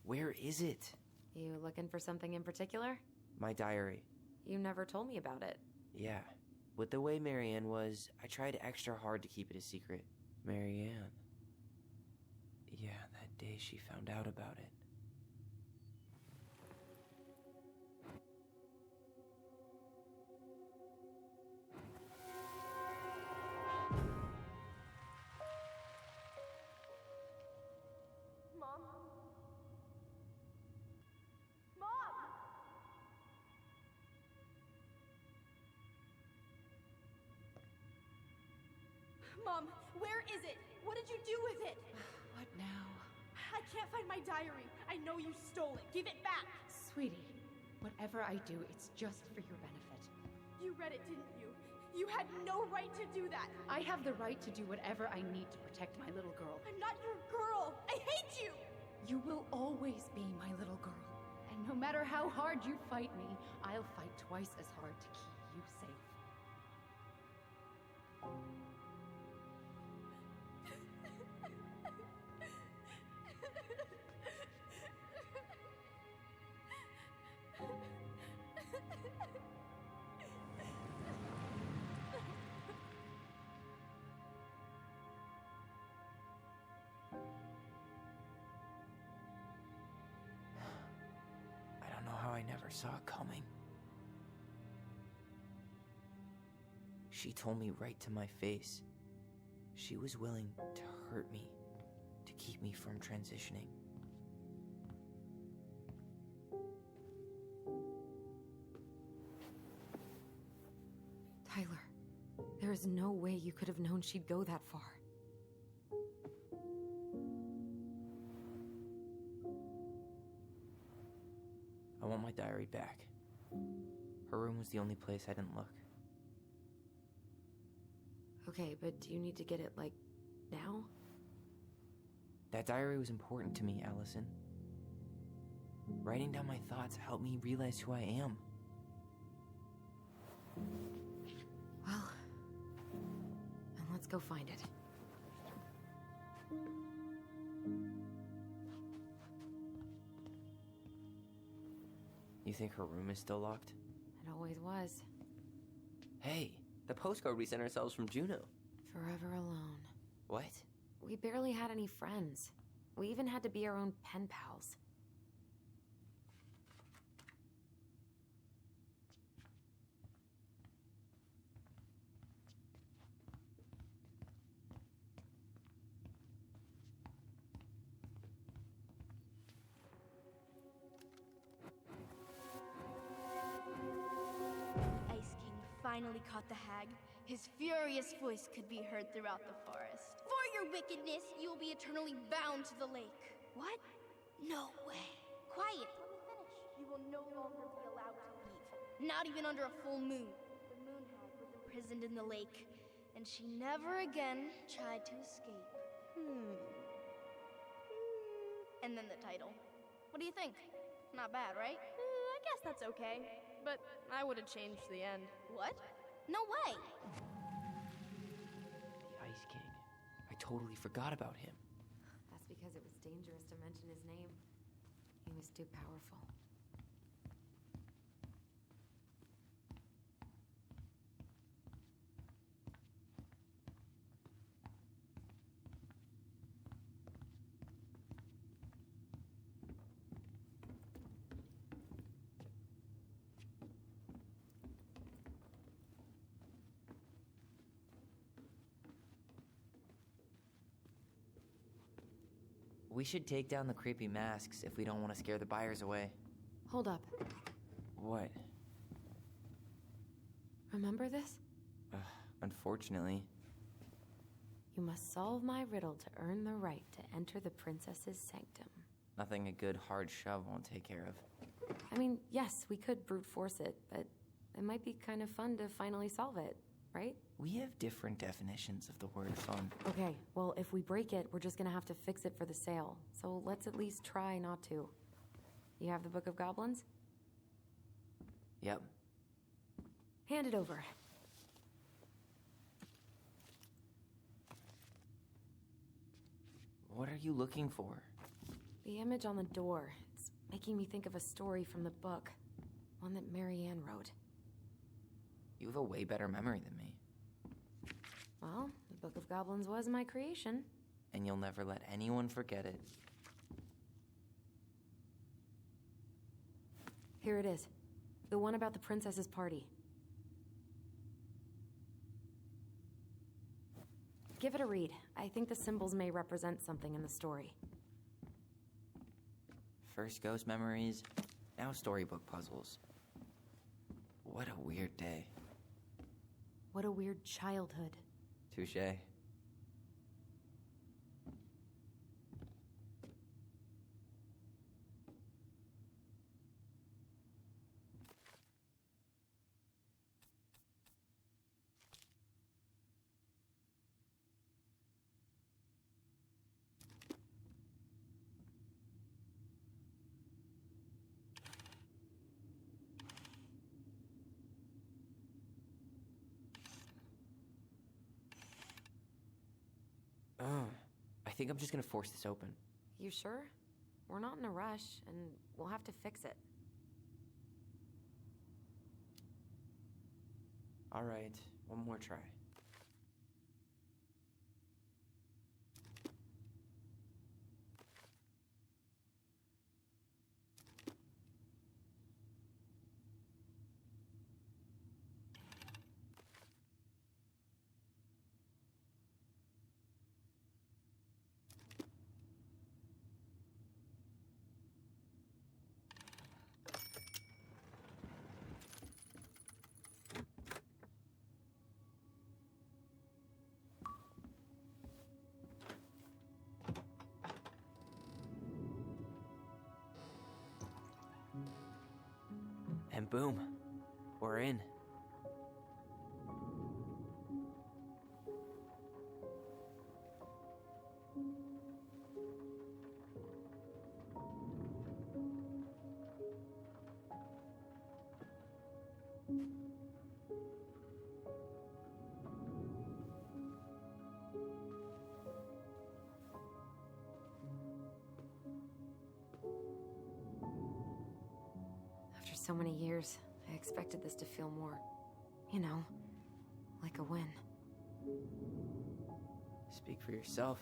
D: Where is it?
C: You looking for something in particular?
D: My diary.
C: You never told me about it.
D: Yeah. With the way Marianne was, I tried extra hard to keep it a secret. Marianne. Yeah, that day she found out about it.
B: Mom? Mom! Mom, where is it? What did you do with it?
G: What now?
B: I can't find my diary. I know you stole it. Give it back.
G: Sweetie, whatever I do, it's just for your benefit.
B: You read it, didn't you? You had no right to do that.
G: I have the right to do whatever I need to protect my little girl.
B: I'm not your girl. I hate you.
G: You will always be my little girl. And no matter how hard you fight me, I'll fight twice as hard to keep you safe.
D: never saw it coming. She told me right to my face. She was willing to hurt me, to keep me from transitioning.
C: Tyler, there is no way you could have known she'd go that far.
D: I want my diary back. Her room was the only place I didn't look.
C: Okay, but do you need to get it, like, now?
D: That diary was important to me, Allison. Writing down my thoughts helped me realize who I am.
C: Well, then let's go find it.
D: You think her room is still locked?
C: It always was.
D: Hey, the postcard we sent ourselves from Juneau.
C: Forever alone.
D: What?
C: We barely had any friends. We even had to be our own pen pals.
F: Ice King finally caught the hag. His furious voice could be heard throughout the forest. For your wickedness, you will be eternally bound to the lake. What? No way. Quiet. Let me finish. You will no longer be allowed to leave. Not even under a full moon. The moon hag was imprisoned in the lake, and she never again tried to escape. And then the title. What do you think? Not bad, right?
B: I guess that's okay. But I would have changed the end.
F: What? No way!
D: The Ice King. I totally forgot about him.
C: That's because it was dangerous to mention his name. He was too powerful.
D: We should take down the creepy masks if we don't want to scare the buyers away.
C: Hold up.
D: What?
C: Remember this?
D: Unfortunately.
C: You must solve my riddle to earn the right to enter the princess's sanctum.
D: Nothing a good hard shove won't take care of.
C: I mean, yes, we could brute force it, but it might be kind of fun to finally solve it, right?
D: We have different definitions of the word fun.
C: Okay, well, if we break it, we're just gonna have to fix it for the sale. So let's at least try not to. You have the Book of Goblins?
D: Yep.
C: Hand it over.
D: What are you looking for?
C: The image on the door. It's making me think of a story from the book. One that Marianne wrote.
D: You have a way better memory than me.
C: Well, the Book of Goblins was my creation.
D: And you'll never let anyone forget it.
C: Here it is. The one about the princess's party. Give it a read. I think the symbols may represent something in the story.
D: First ghost memories, now storybook puzzles. What a weird day.
C: What a weird childhood.
D: Touché. I think I'm just gonna force this open.
C: You sure? We're not in a rush, and we'll have to fix it.
D: Alright, one more try. then boom, we're in.
C: After so many years, I expected this to feel more, you know, like a win.
D: Speak for yourself.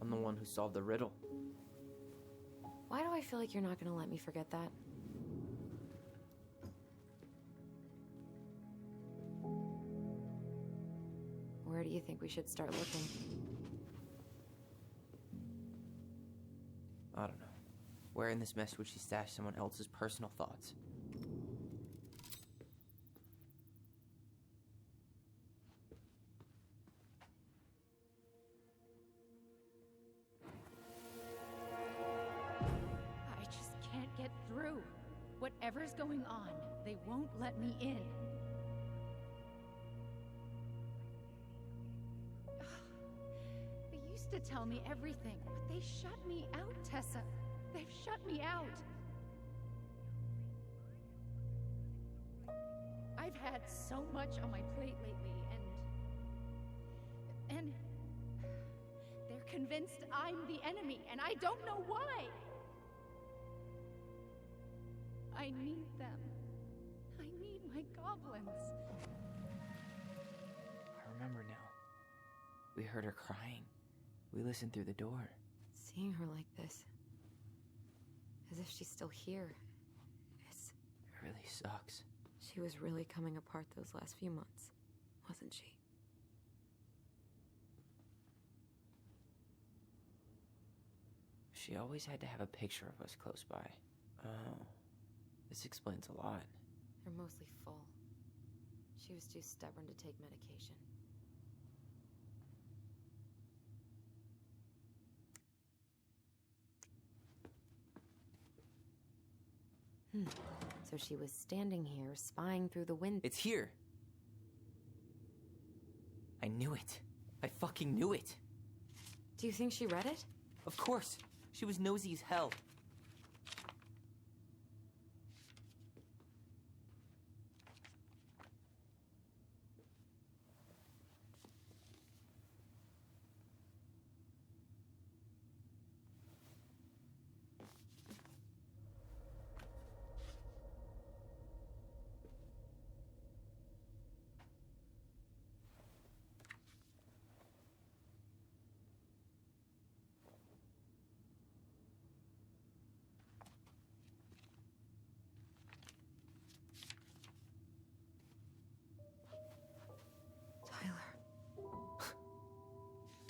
D: I'm the one who solved the riddle.
C: Why do I feel like you're not gonna let me forget that? Where do you think we should start looking?
D: I don't know. Where in this mess would she stash someone else's personal thoughts?
G: I just can't get through. Whatever's going on, they won't let me in. They used to tell me everything, but they shut me out, Tessa. They've shut me out. I've had so much on my plate lately, and they're convinced I'm the enemy, and I don't know why. I need them. I need my goblins.
D: I remember now. We heard her crying. We listened through the door.
C: Seeing her like this, as if she's still here,
D: It really sucks.
C: she was really coming apart those last few months, wasn't she?
D: She always had to have a picture of us close by. Oh, this explains a lot.
C: They're mostly full. She was too stubborn to take medication. So she was standing here, spying through the window.
D: It's here. I knew it. I fucking knew it.
C: Do you think she read it?
D: Of course. She was nosy as hell.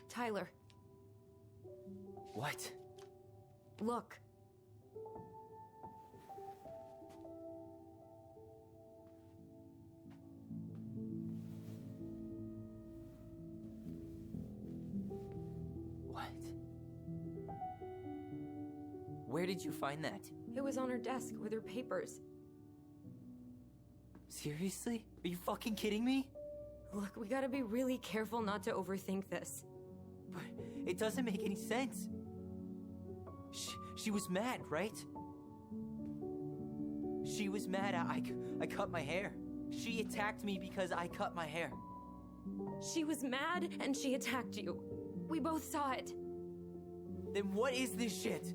C: Tyler,
D: What?
C: look.
D: What? Where did you find that?
C: It was on her desk with her papers.
D: Seriously? Are you fucking kidding me?
C: Look, we gotta be really careful not to overthink this.
D: But it doesn't make any sense. She was mad, right? She was mad I cut my hair. She attacked me because I cut my hair.
C: She was mad and she attacked you. We both saw it.
D: Then what is this shit?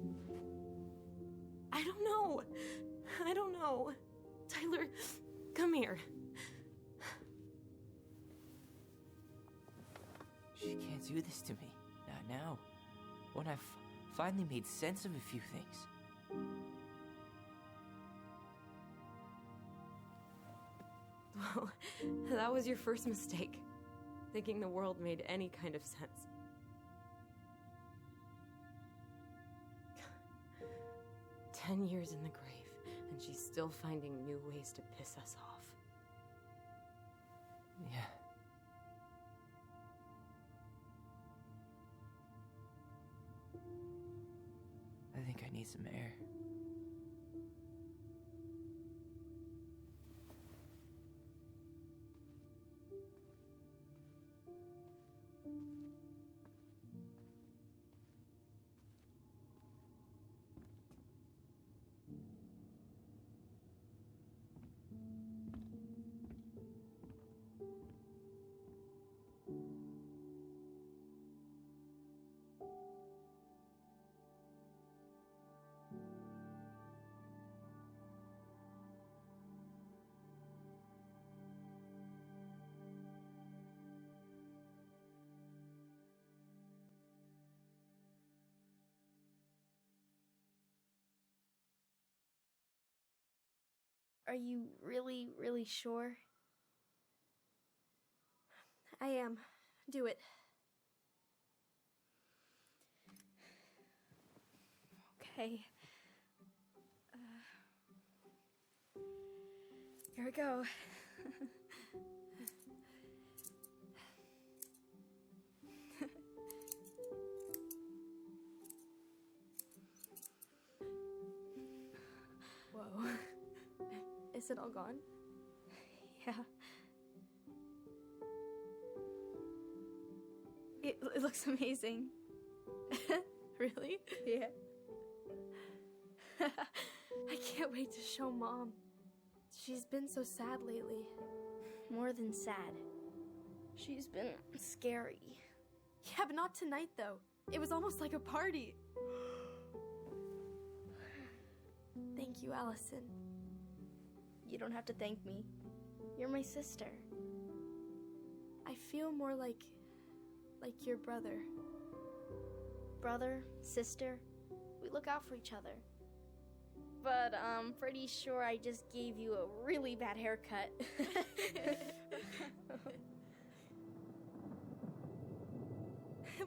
C: I don't know. I don't know. Tyler, come here.
D: She can't do this to me. Not now. When I've finally made sense of a few things.
C: Well, that was your first mistake. Thinking the world made any kind of sense. 10 years in the grave, and she's still finding new ways to piss us off.
D: Yeah. I think I need some air.
F: Are you really, really sure?
B: I am. Do it. Okay. Here we go. Whoa. Is it all gone? Yeah. It looks amazing. Really? Yeah. I can't wait to show Mom. She's been so sad lately.
F: More than sad. She's been scary.
B: Yeah, but not tonight, though. It was almost like a party. Thank you, Allison.
F: You don't have to thank me. You're my sister.
B: I feel more like your brother.
F: Brother, sister, we look out for each other. But I'm pretty sure I just gave you a really bad haircut.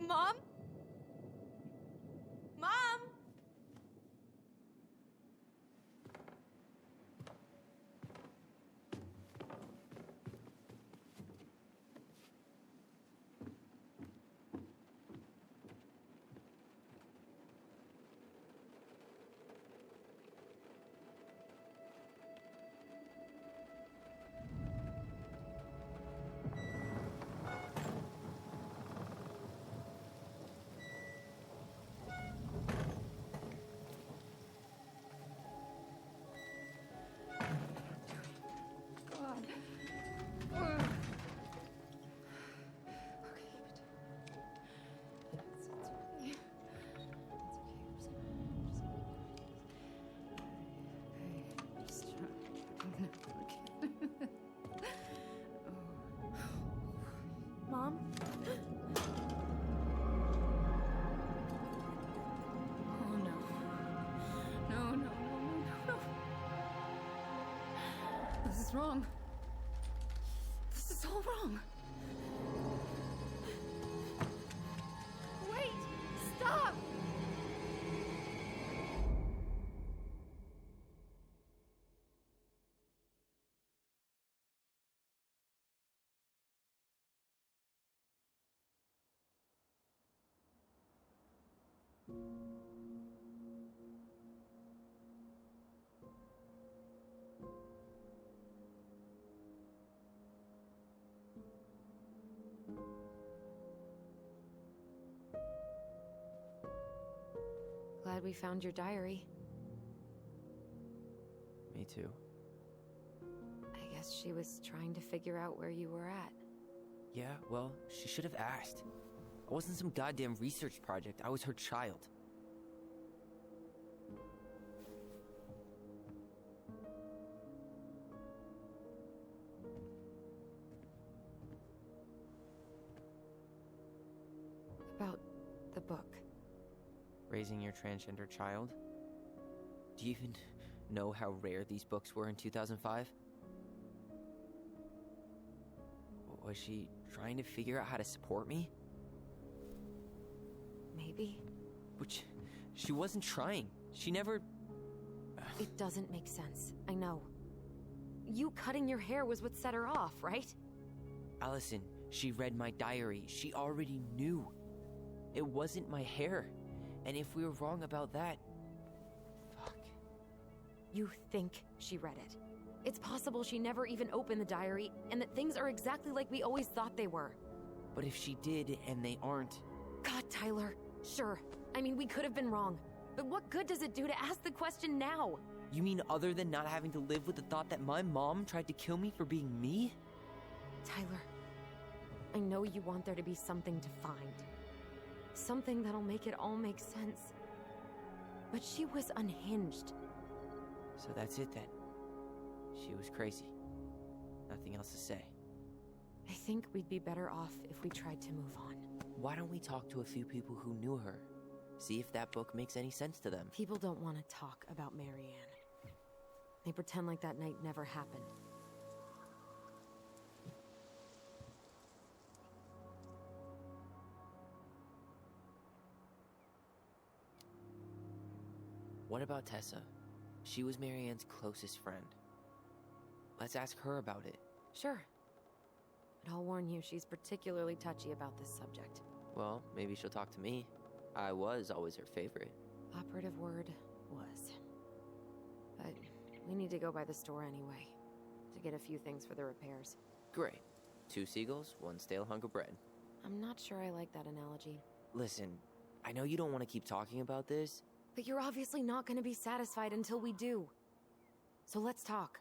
B: Mom? Mom? Mom?
G: Oh no. No. This is wrong. This is all wrong.
B: Wait! Stop!
C: Glad we found your diary.
D: Me too.
C: I guess she was trying to figure out where you were at.
D: Yeah, well, she should have asked. I wasn't some goddamn research project. I was her child.
C: About the book.
D: Raising your transgender child? Do you even know how rare these books were in 2005? Was she trying to figure out how to support me?
C: Maybe.
D: Which, she wasn't trying. She never...
C: It doesn't make sense. I know. You cutting your hair was what set her off, right?
D: Allison, she read my diary. She already knew. It wasn't my hair. And if we were wrong about that... Fuck.
C: You think she read it. It's possible she never even opened the diary, and that things are exactly like we always thought they were.
D: But if she did, and they aren't...
C: God, Tyler. Sure. I mean, we could have been wrong. But what good does it do to ask the question now?
D: You mean other than not having to live with the thought that my mom tried to kill me for being me?
C: Tyler, I know you want there to be something to find. Something that'll make it all make sense. But she was unhinged.
D: So that's it then. She was crazy. Nothing else to say.
C: I think we'd be better off if we tried to move on.
D: Why don't we talk to a few people who knew her? See if that book makes any sense to them.
C: People don't want to talk about Marianne. They pretend like that night never happened.
D: What about Tessa? She was Marianne's closest friend. Let's ask her about it.
C: Sure. But I'll warn you, she's particularly touchy about this subject.
D: Well, maybe she'll talk to me. I was always her favorite.
C: Operative word was. But we need to go by the store anyway, to get a few things for the repairs.
D: Great. 2 seagulls, 1 stale hunk of bread.
C: I'm not sure I like that analogy.
D: Listen, I know you don't want to keep talking about this.
C: But you're obviously not going to be satisfied until we do. So let's talk.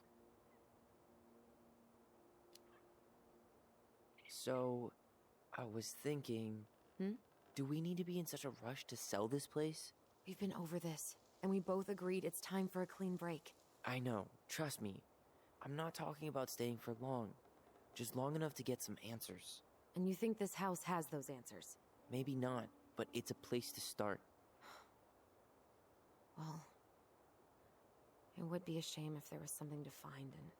D: So, I was thinking... Do we need to be in such a rush to sell this place?
C: We've been over this, and we both agreed it's time for a clean break.
D: I know, trust me. I'm not talking about staying for long. Just long enough to get some answers.
C: And you think this house has those answers?
D: Maybe not, but it's a place to start.
C: Well, it would be a shame if there was something to find and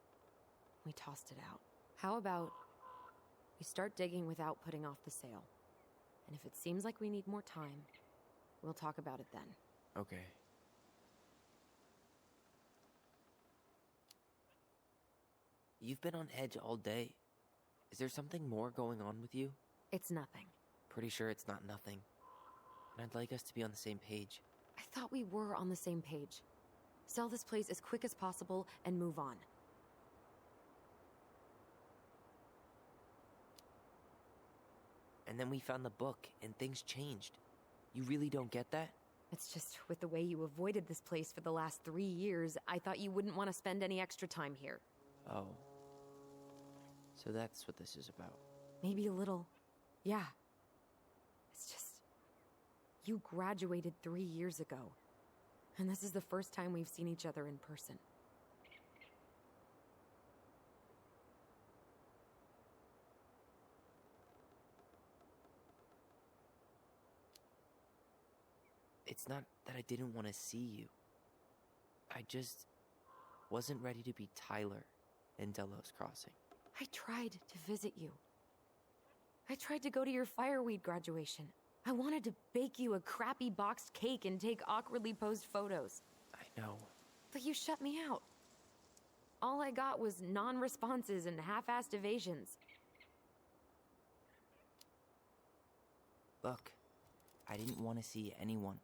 C: we tossed it out. How about we start digging without putting off the sale? And if it seems like we need more time, we'll talk about it then.
D: Okay. You've been on edge all day. Is there something more going on with you?
C: It's nothing.
D: Pretty sure it's not nothing. And I'd like us to be on the same page.
C: I thought we were on the same page. Sell this place as quick as possible and move on.
D: And then we found the book, and things changed. You really don't get that?
C: It's just, with the way you avoided this place for the last 3 years, I thought you wouldn't want to spend any extra time here.
D: Oh. So that's what this is about.
C: Maybe a little. Yeah. It's just... You graduated 3 years ago. And this is the first time we've seen each other in person.
D: It's not that I didn't want to see you. I just wasn't ready to be Tyler in Delos Crossing.
C: I tried to visit you. I tried to go to your fireweed graduation. I wanted to bake you a crappy boxed cake and take awkwardly posed photos.
D: I know.
C: But you shut me out. All I got was non-responses and half-assed evasions.
D: Look, I didn't want to see anyone.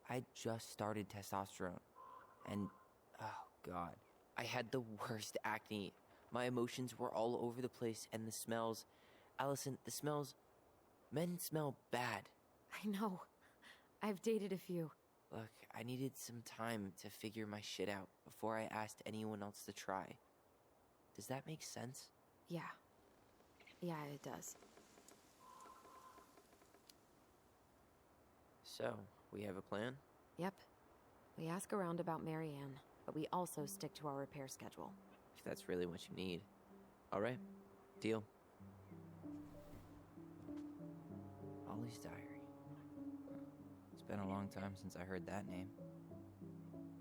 D: I just started testosterone. And, oh god, I had the worst acne. My emotions were all over the place, and the smells... Allison, the smells... Men smell bad.
C: I know. I've dated a few.
D: Look, I needed some time to figure my shit out before I asked anyone else to try. Does that make sense?
C: Yeah. Yeah, it does.
D: So, we have a plan?
C: Yep. We ask around about Marianne, but we also stick to our repair schedule.
D: If that's really what you need. Alright, deal. Ollie's Diary. It's been a long time since I heard that name.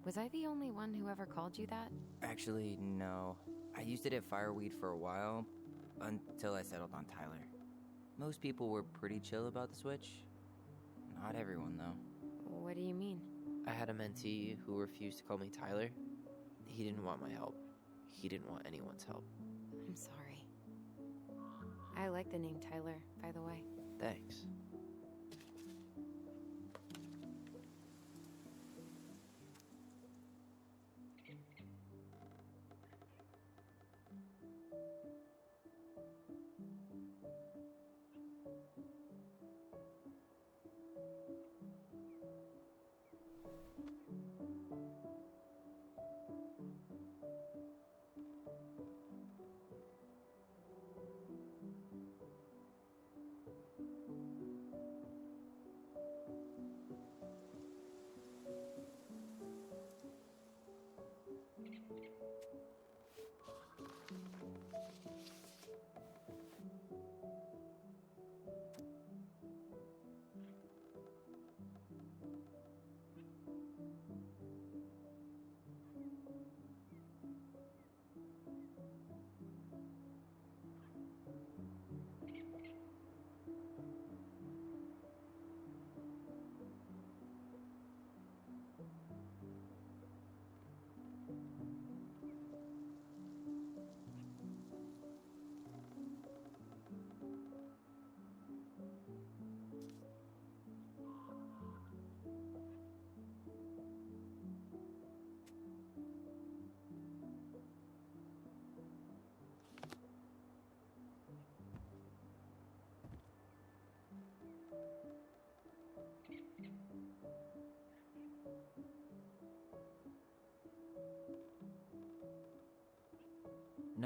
C: Was I the only one who ever called you that?
H: Actually, no. I used it at Fireweed for a while, until I settled on Tyler. Most people were pretty chill about the switch. Not everyone, though.
C: What do you mean?
D: I had a mentee who refused to call me Tyler. He didn't want my help. He didn't want anyone's help.
C: I'm sorry. I like the name Tyler, by the way.
D: Thanks.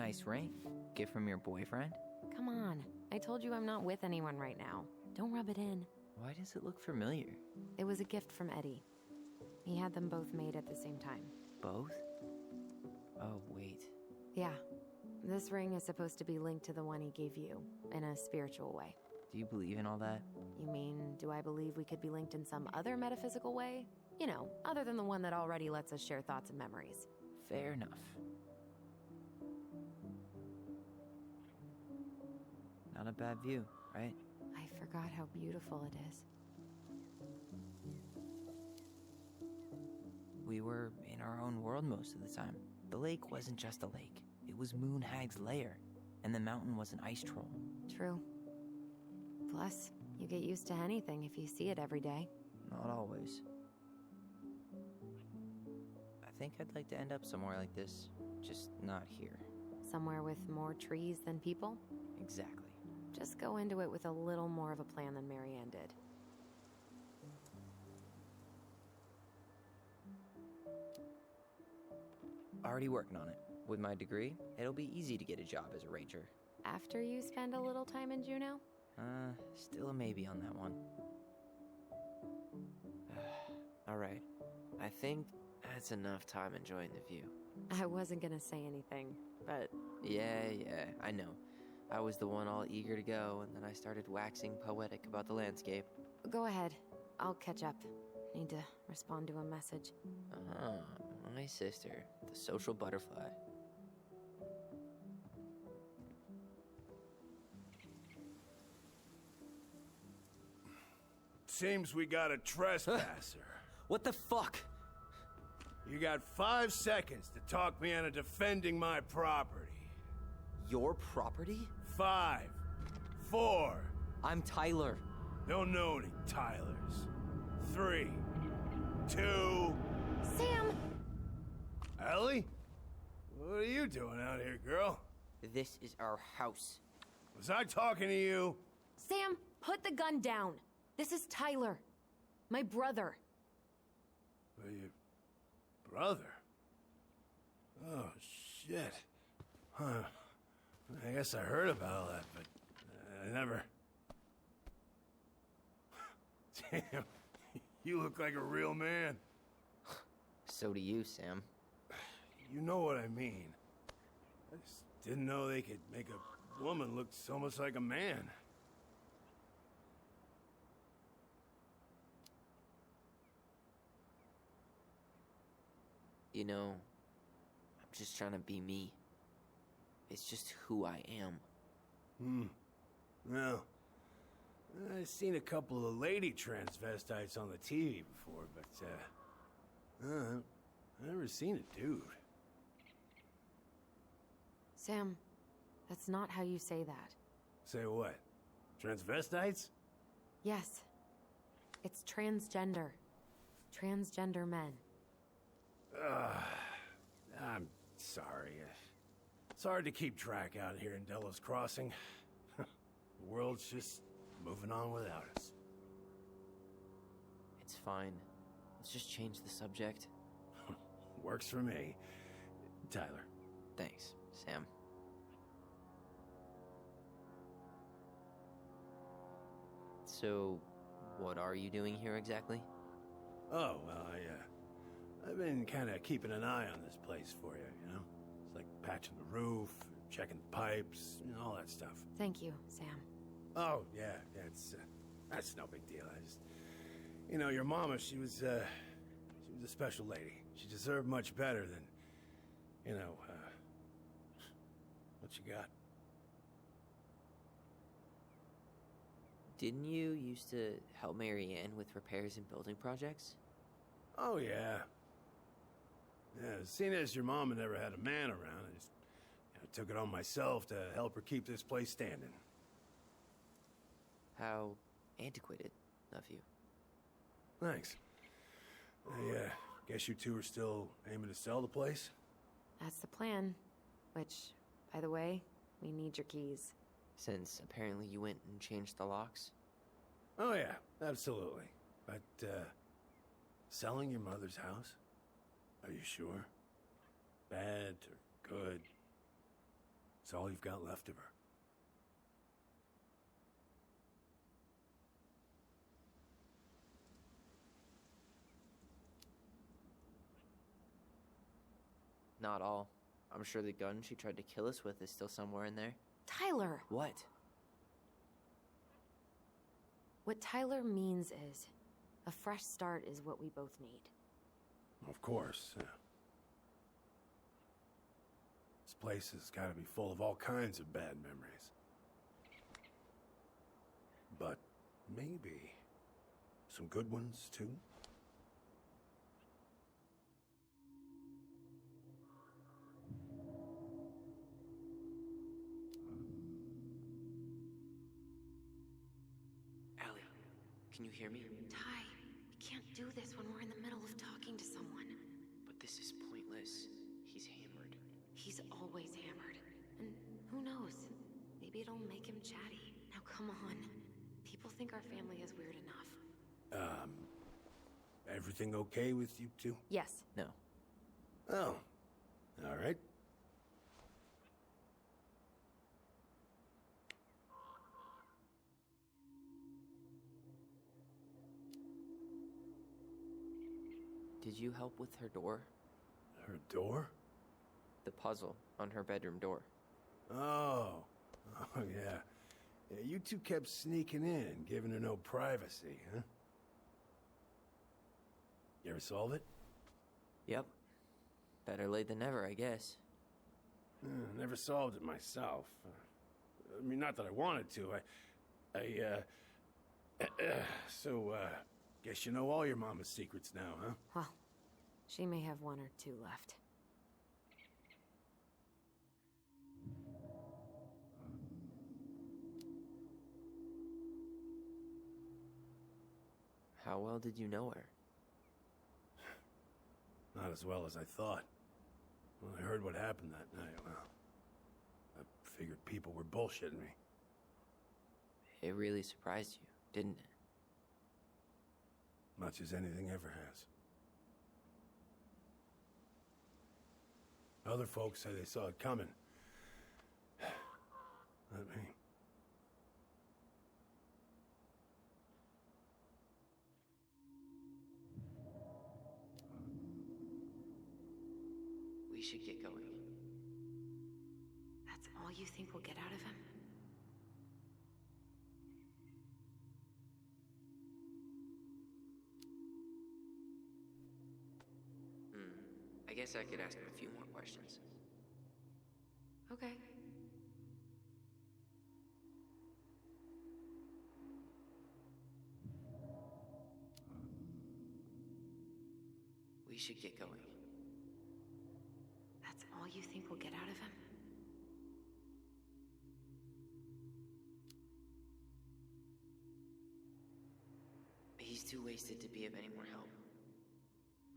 H: Nice ring. Gift from your boyfriend?
C: Come on. I told you I'm not with anyone right now. Don't rub it in.
H: Why does it look familiar?
C: It was a gift from Eddie. He had them both made at the same time.
H: Both? Oh, wait.
C: Yeah. This ring is supposed to be linked to the one he gave you, in a spiritual way.
H: Do you believe in all that?
C: You mean, do I believe we could be linked in some other metaphysical way? You know, other than the one that already lets us share thoughts and memories.
H: Fair enough. Not a bad view, right?
C: I forgot how beautiful it is.
H: We were in our own world most of the time. The lake wasn't just a lake. It was Moonhag's lair, and the mountain was an ice troll.
C: True. Plus, you get used to anything if you see it every day.
H: Not always. I think I'd like to end up somewhere like this, just not here.
C: Somewhere with more trees than people?
H: Exactly.
C: Just go into it with a little more of a plan than Marianne did.
H: Already working on it. With my degree, it'll be easy to get a job as a ranger.
C: After you spend a little time in Juneau?
H: Still a maybe on that one. Alright. I think that's enough time enjoying the view.
C: I wasn't gonna say anything, but...
H: Yeah, I know. I was the one all eager to go, and then I started waxing poetic about the landscape.
C: Go ahead. I'll catch up. Need to respond to a message.
H: My sister, the social butterfly.
E: Seems we got a trespasser.
H: What the fuck?
E: You got 5 seconds to talk me into defending my property.
H: Your property?
E: 5, 4.
H: I'm Tyler.
E: Don't know any Tylers. 3, 2.
C: Sam!
E: Ellie? What are you doing out here, girl?
H: This is our house.
E: Was I talking to you?
C: Sam, put the gun down. This is Tyler. My brother.
E: Your brother? Oh, shit. Huh. I guess I heard about all that, but I never... Damn, you look like a real man.
H: So do you, Sam.
E: You know what I mean. I just didn't know they could make a woman look so much like a man.
H: You know, I'm just trying to be me. It's just who I am.
E: Well, I've seen a couple of lady transvestites on the TV before, but, I've never seen a dude.
C: Sam, that's not how you say that.
E: Say what? Transvestites?
C: Yes. It's transgender. Transgender men.
E: I'm sorry. It's hard to keep track out here in Delos Crossing. The world's just moving on without us.
H: It's fine. Let's just change the subject.
E: Works for me. Tyler.
H: Thanks, Sam. So, what are you doing here exactly?
E: Oh, well, I've been kind of keeping an eye on this place for you, you know? It's like patching the roof, checking the pipes, you know, all that stuff.
C: Thank you, Sam.
E: Oh, yeah, that's no big deal. I just... You know, your mama, she was a special lady. She deserved much better than, you know, what you got.
H: Didn't you used to help Marianne with repairs and building projects?
E: Oh, yeah. Yeah, seeing as your mama never had a man around, I just took it on myself to help her keep this place standing.
H: How antiquated of you.
E: Thanks. I guess you two are still aiming to sell the place?
C: That's the plan. Which, by the way, we need your keys.
H: Since apparently you went and changed the locks?
E: Oh, yeah, absolutely. But, selling your mother's house? Are you sure? Bad or good? It's all you've got left of her.
D: Not all. I'm sure the gun she tried to kill us with is still somewhere in there.
C: Tyler!
D: What?
C: What Tyler means is, a fresh start is what we both need.
E: Of course. This place has got to be full of all kinds of bad memories. But maybe some good ones, too?
D: Allie, can you hear me?
C: Ty, you can't do this when we're in the middle of talking to someone.
D: But this is pointless. He's hammered.
C: He's always hammered. And who knows? Maybe it'll make him chatty. Now come on. People think our family is weird enough.
E: Everything okay with you two?
C: Yes.
D: No.
E: Oh, all right.
D: Did you help with her door?
E: Her door?
D: The puzzle on her bedroom door.
E: Oh, yeah. Yeah, you two kept sneaking in, giving her no privacy, huh? You ever solve it?
D: Yep. Better late than never, I guess.
E: Never solved it myself. I mean, not that I wanted to. So, guess you know all your mama's secrets now, huh?
C: Well, she may have one or two left.
D: How well did you know her?
E: Not as well as I thought. When I heard what happened that night, well, I figured people were bullshitting me.
D: It really surprised you, didn't it?
E: Much as anything ever has. Other folks say they saw it coming. Not me.
D: We should get going.
C: That's all you think we'll get out of him?
D: I guess I could ask him a few more questions.
C: Okay.
D: We should get going.
C: That's all you think we'll get out of him?
D: He's too wasted to be of any more help.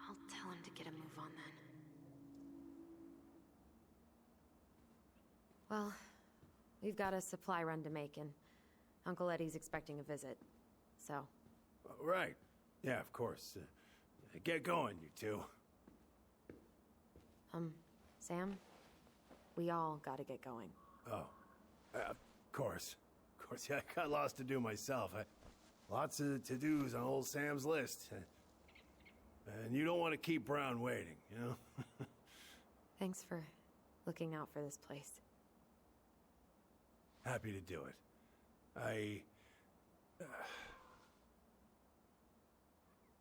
C: I'll tell him to get a move on then. Well, we've got a supply run to make, and Uncle Eddie's expecting a visit. So.
E: Right. Yeah, of course. Get going, you two.
C: Sam? We all gotta get going.
E: Oh. Of course. Of course, yeah, I got lots to do myself. Lots of to-dos on old Sam's list. And you don't want to keep Brown waiting, you know?
C: Thanks for looking out for this place.
E: Happy to do it.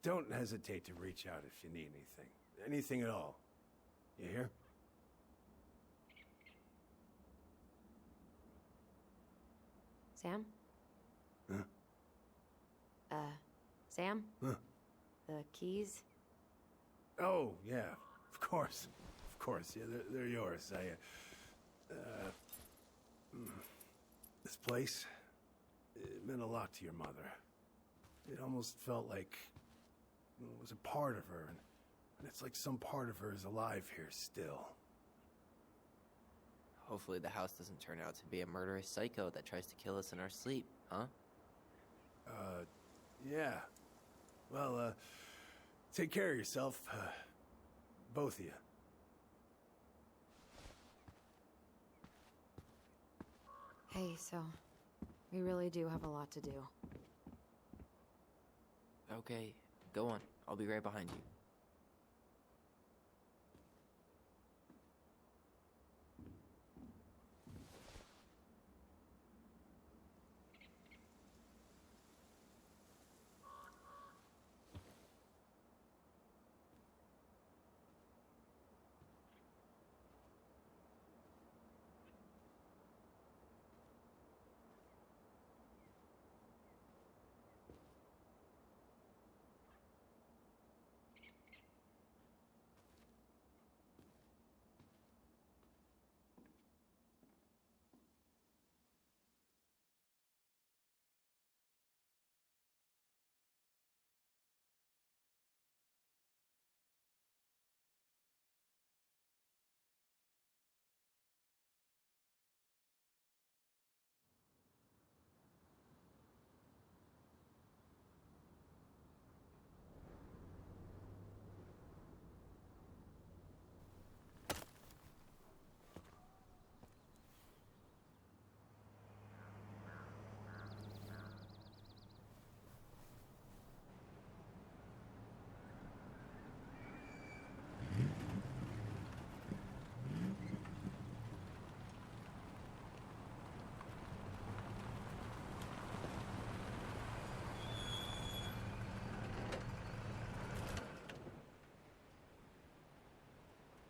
E: Don't hesitate to reach out if you need anything. Anything at all. You hear?
C: Sam?
E: Huh?
C: Sam?
E: Huh?
C: The keys?
E: Oh, yeah. Of course. Of course. Yeah, they're yours. This place, it meant a lot to your mother. It almost felt like it was a part of her, and it's like some part of her is alive here still.
D: Hopefully the house doesn't turn out to be a murderous psycho that tries to kill us in our sleep, huh?
E: Yeah. Well, take care of yourself, both of you.
C: Hey, so we really do have a lot to do.
D: Okay, go on. I'll be right behind you.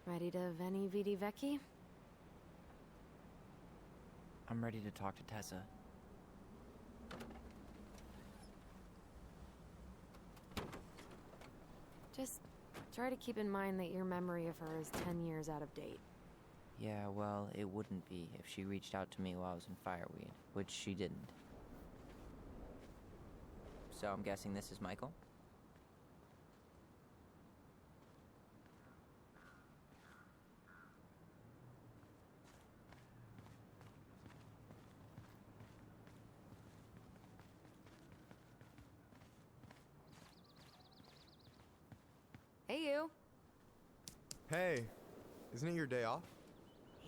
C: Ready to Veni Vidi Vecchi?
D: I'm ready to talk to Tessa.
C: Just try to keep in mind that your memory of her is 10 years out of date.
D: Yeah, well, it wouldn't be if she reached out to me while I was in Fireweed, which she didn't. So I'm guessing this is Michael?
C: Hey, you.
I: Hey, isn't it your day off?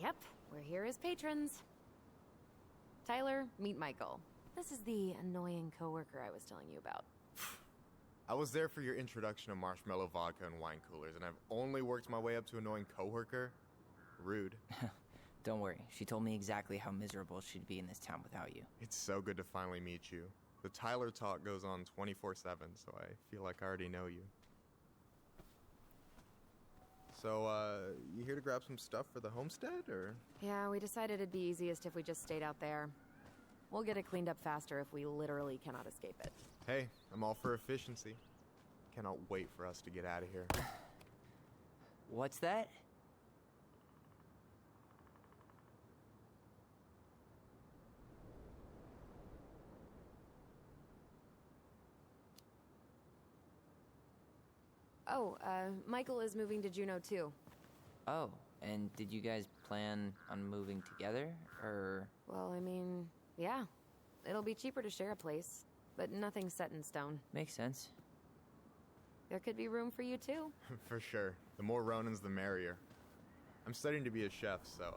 C: Yep, we're here as patrons. Tyler, meet Michael. This is the annoying coworker I was telling you about.
I: I was there for your introduction to marshmallow vodka and wine coolers, and I've only worked my way up to annoying coworker. Rude.
D: Don't worry, she told me exactly how miserable she'd be in this town without you.
I: It's so good to finally meet you. The Tyler talk goes on 24/7, so I feel like I already know you. So, you here to grab some stuff for the homestead, or?
C: Yeah, we decided it'd be easiest if we just stayed out there. We'll get it cleaned up faster if we literally cannot escape it.
I: Hey, I'm all for efficiency. Cannot wait for us to get out of here.
D: What's that?
C: Oh, Michael is moving to Juneau too.
D: Oh, and did you guys plan on moving together, or?
C: Well, I mean, yeah. It'll be cheaper to share a place, but nothing's set in stone.
D: Makes sense.
C: There could be room for you too.
I: For sure. The more Ronins, the merrier. I'm studying to be a chef, so,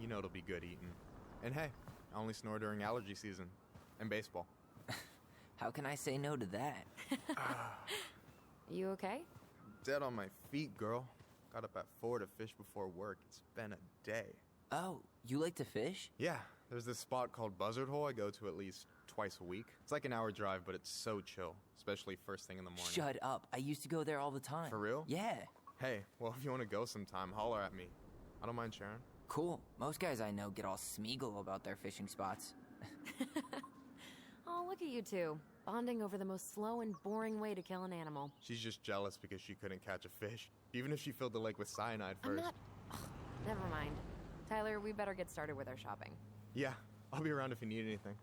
I: you know it'll be good eating. And hey, I only snore during allergy season. And baseball.
D: How can I say no to that?
C: You okay?
I: Dead on my feet, girl. Got up at 4 to fish before work. It's been a day.
D: Oh, you like to fish?
I: Yeah, there's this spot called Buzzard Hole I go to at least twice a week. It's like an hour drive, but it's so chill, especially first thing in the morning.
D: Shut up. I used to go there all the time.
I: For real?
D: Yeah.
I: Hey, well, if you want to go sometime, holler at me. I don't mind sharing.
D: Cool. Most guys I know get all Smeagol about their fishing spots.
C: Oh, look at you two. Bonding over the most slow and boring way to kill an animal.
I: She's just jealous because she couldn't catch a fish, even if she filled the lake with cyanide
C: I'm
I: first.
C: not... Ugh, never mind. Tyler, we better get started with our shopping.
I: Yeah, I'll be around if you need anything.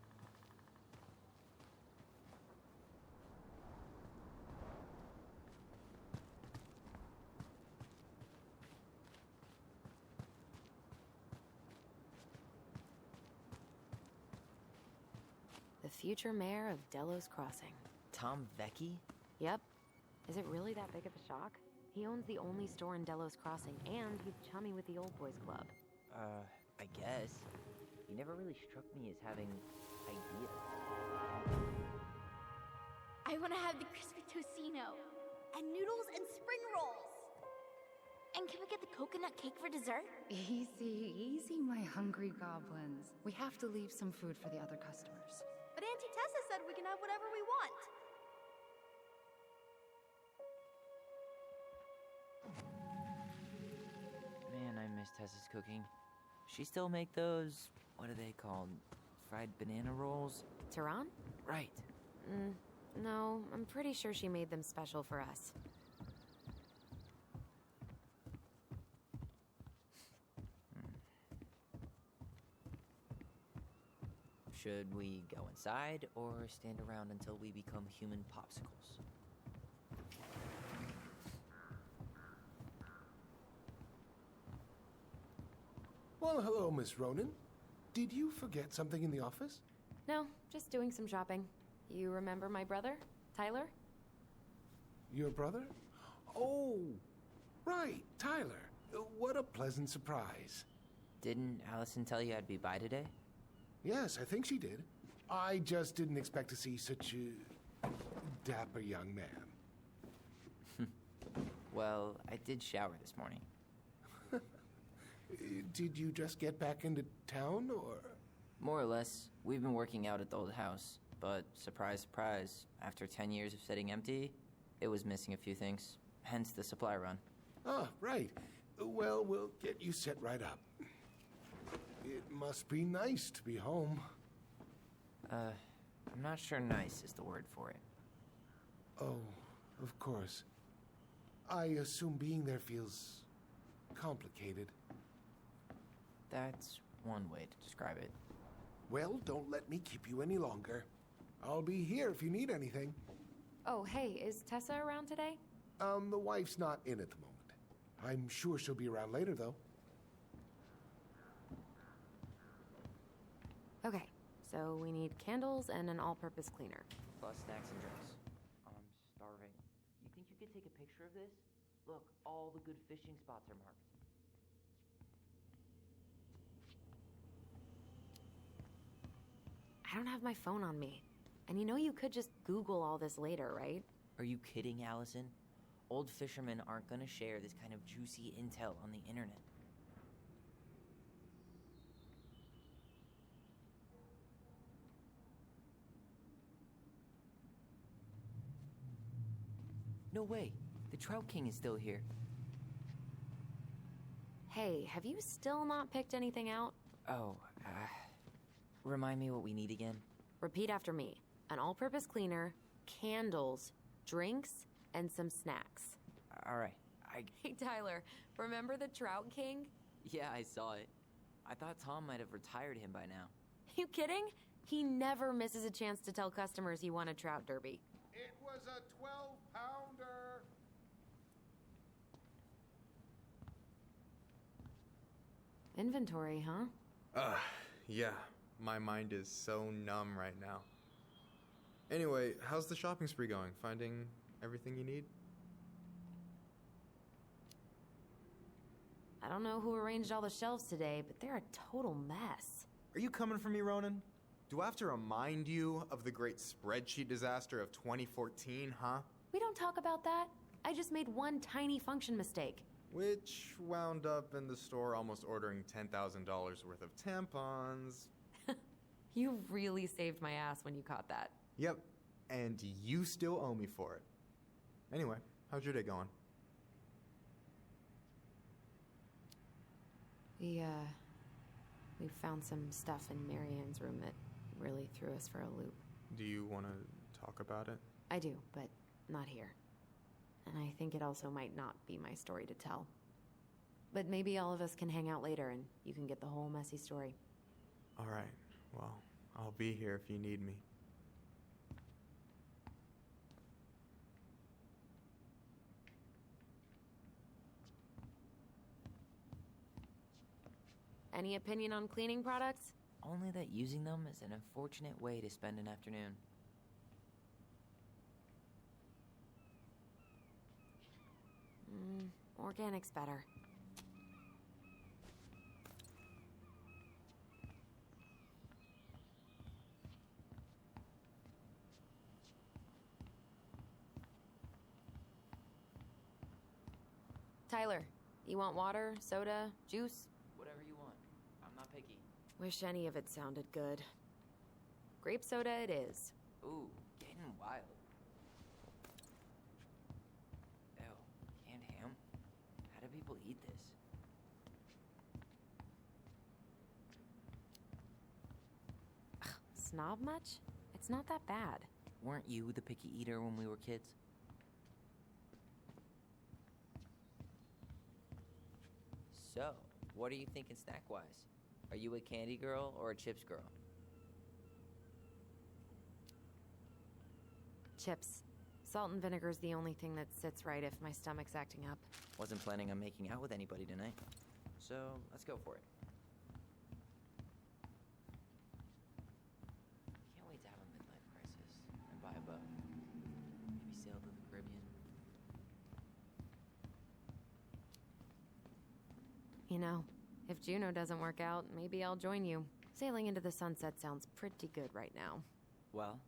C: The future mayor of Delos Crossing.
D: Tom Vecchi?
C: Yep. Is it really that big of a shock? He owns the only store in Delos Crossing, and he's chummy with the Old Boys Club.
D: I guess.
H: You never really struck me as having ideas.
F: I want to have the crispy tocino, and noodles and spring rolls. And can we get the coconut cake for dessert?
G: Easy, easy, my hungry goblins. We have to leave some food for the other customers.
F: But Auntie Tessa said we can have whatever we want.
H: Man, I miss Tessa's cooking. She still make those, what are they called? Fried banana rolls?
C: Tehran?
H: Right.
C: No, I'm pretty sure she made them special for us.
H: Should we go inside or stand around until we become human popsicles?
E: Well, hello, Miss Ronan. Did you forget something in the office?
C: No, just doing some shopping. You remember my brother, Tyler?
E: Your brother? Oh, right, Tyler. What a pleasant surprise.
H: Didn't Allison tell you I'd be by today?
E: Yes, I think she did. I just didn't expect to see such a dapper young man.
H: Well, I did shower this morning.
E: Did you just get back into town, or...?
H: More or less. We've been working out at the old house. But, surprise, surprise, after 10 years of sitting empty, it was missing a few things. Hence the supply run.
E: Ah, right. Well, we'll get you set right up. It must be nice to be home.
H: I'm not sure nice is the word for it.
E: Oh, of course. I assume being there feels complicated.
H: That's one way to describe it.
E: Well, don't let me keep you any longer. I'll be here if you need anything.
C: Oh, hey, is Tessa around today?
E: The wife's not in at the moment. I'm sure she'll be around later, though.
C: Okay, so we need candles and an all-purpose cleaner.
H: Plus snacks and drinks. I'm starving. You think you could take a picture of this? Look, all the good fishing spots are marked.
C: I don't have my phone on me. And you know you could just Google all this later, right?
H: Are you kidding, Allison? Old fishermen aren't gonna share this kind of juicy intel on the internet. No way. The Trout King is still here.
C: Hey, have you still not picked anything out?
H: Oh, remind me what we need again?
C: Repeat after me. An all-purpose cleaner, candles, drinks, and some snacks.
H: Alright,
C: Hey, Tyler, remember the Trout King?
H: Yeah, I saw it. I thought Tom might have retired him by now.
C: You kidding? He never misses a chance to tell customers he won a trout derby.
E: It was a 12-pounder.
C: Inventory, huh?
I: Yeah. My mind is so numb right now. Anyway, how's the shopping spree going? Finding everything you need?
C: I don't know who arranged all the shelves today, but they're a total mess.
I: Are you coming for me, Ronan? Do I have to remind you of the great spreadsheet disaster of 2014, huh?
C: We don't talk about that. I just made one tiny function mistake.
I: Which wound up in the store almost ordering $10,000 worth of tampons.
C: You really saved my ass when you caught that.
I: Yep, and you still owe me for it. Anyway, how's your day going?
C: We found some stuff in Marianne's room that really threw us for a loop.
I: Do you want to talk about it?
C: I do, but not here. And I think it also might not be my story to tell. But maybe all of us can hang out later and you can get the whole messy story.
I: All right, well, I'll be here if you need me.
C: Any opinion on cleaning products?
H: Only that using them is an unfortunate way to spend an afternoon.
C: Organic's better. Tyler, you want water, soda, juice?
D: Whatever you want. I'm not picky.
C: Wish any of it sounded good. Grape soda it is.
D: Ooh, getting wild. Ew, canned ham? How do people eat this?
C: Snob much? It's not that bad.
D: Weren't you the picky eater when we were kids? So, what are you thinking snack-wise? Are you a candy girl or a chips girl?
C: Chips. Salt and vinegar's the only thing that sits right if my stomach's acting up.
D: Wasn't planning on making out with anybody tonight. So, let's go for it. Can't wait to have a midlife crisis and buy a boat. Maybe sail to the Caribbean.
C: You know, if Juno doesn't work out, maybe I'll join you. Sailing into the sunset sounds pretty good right now.
D: Well,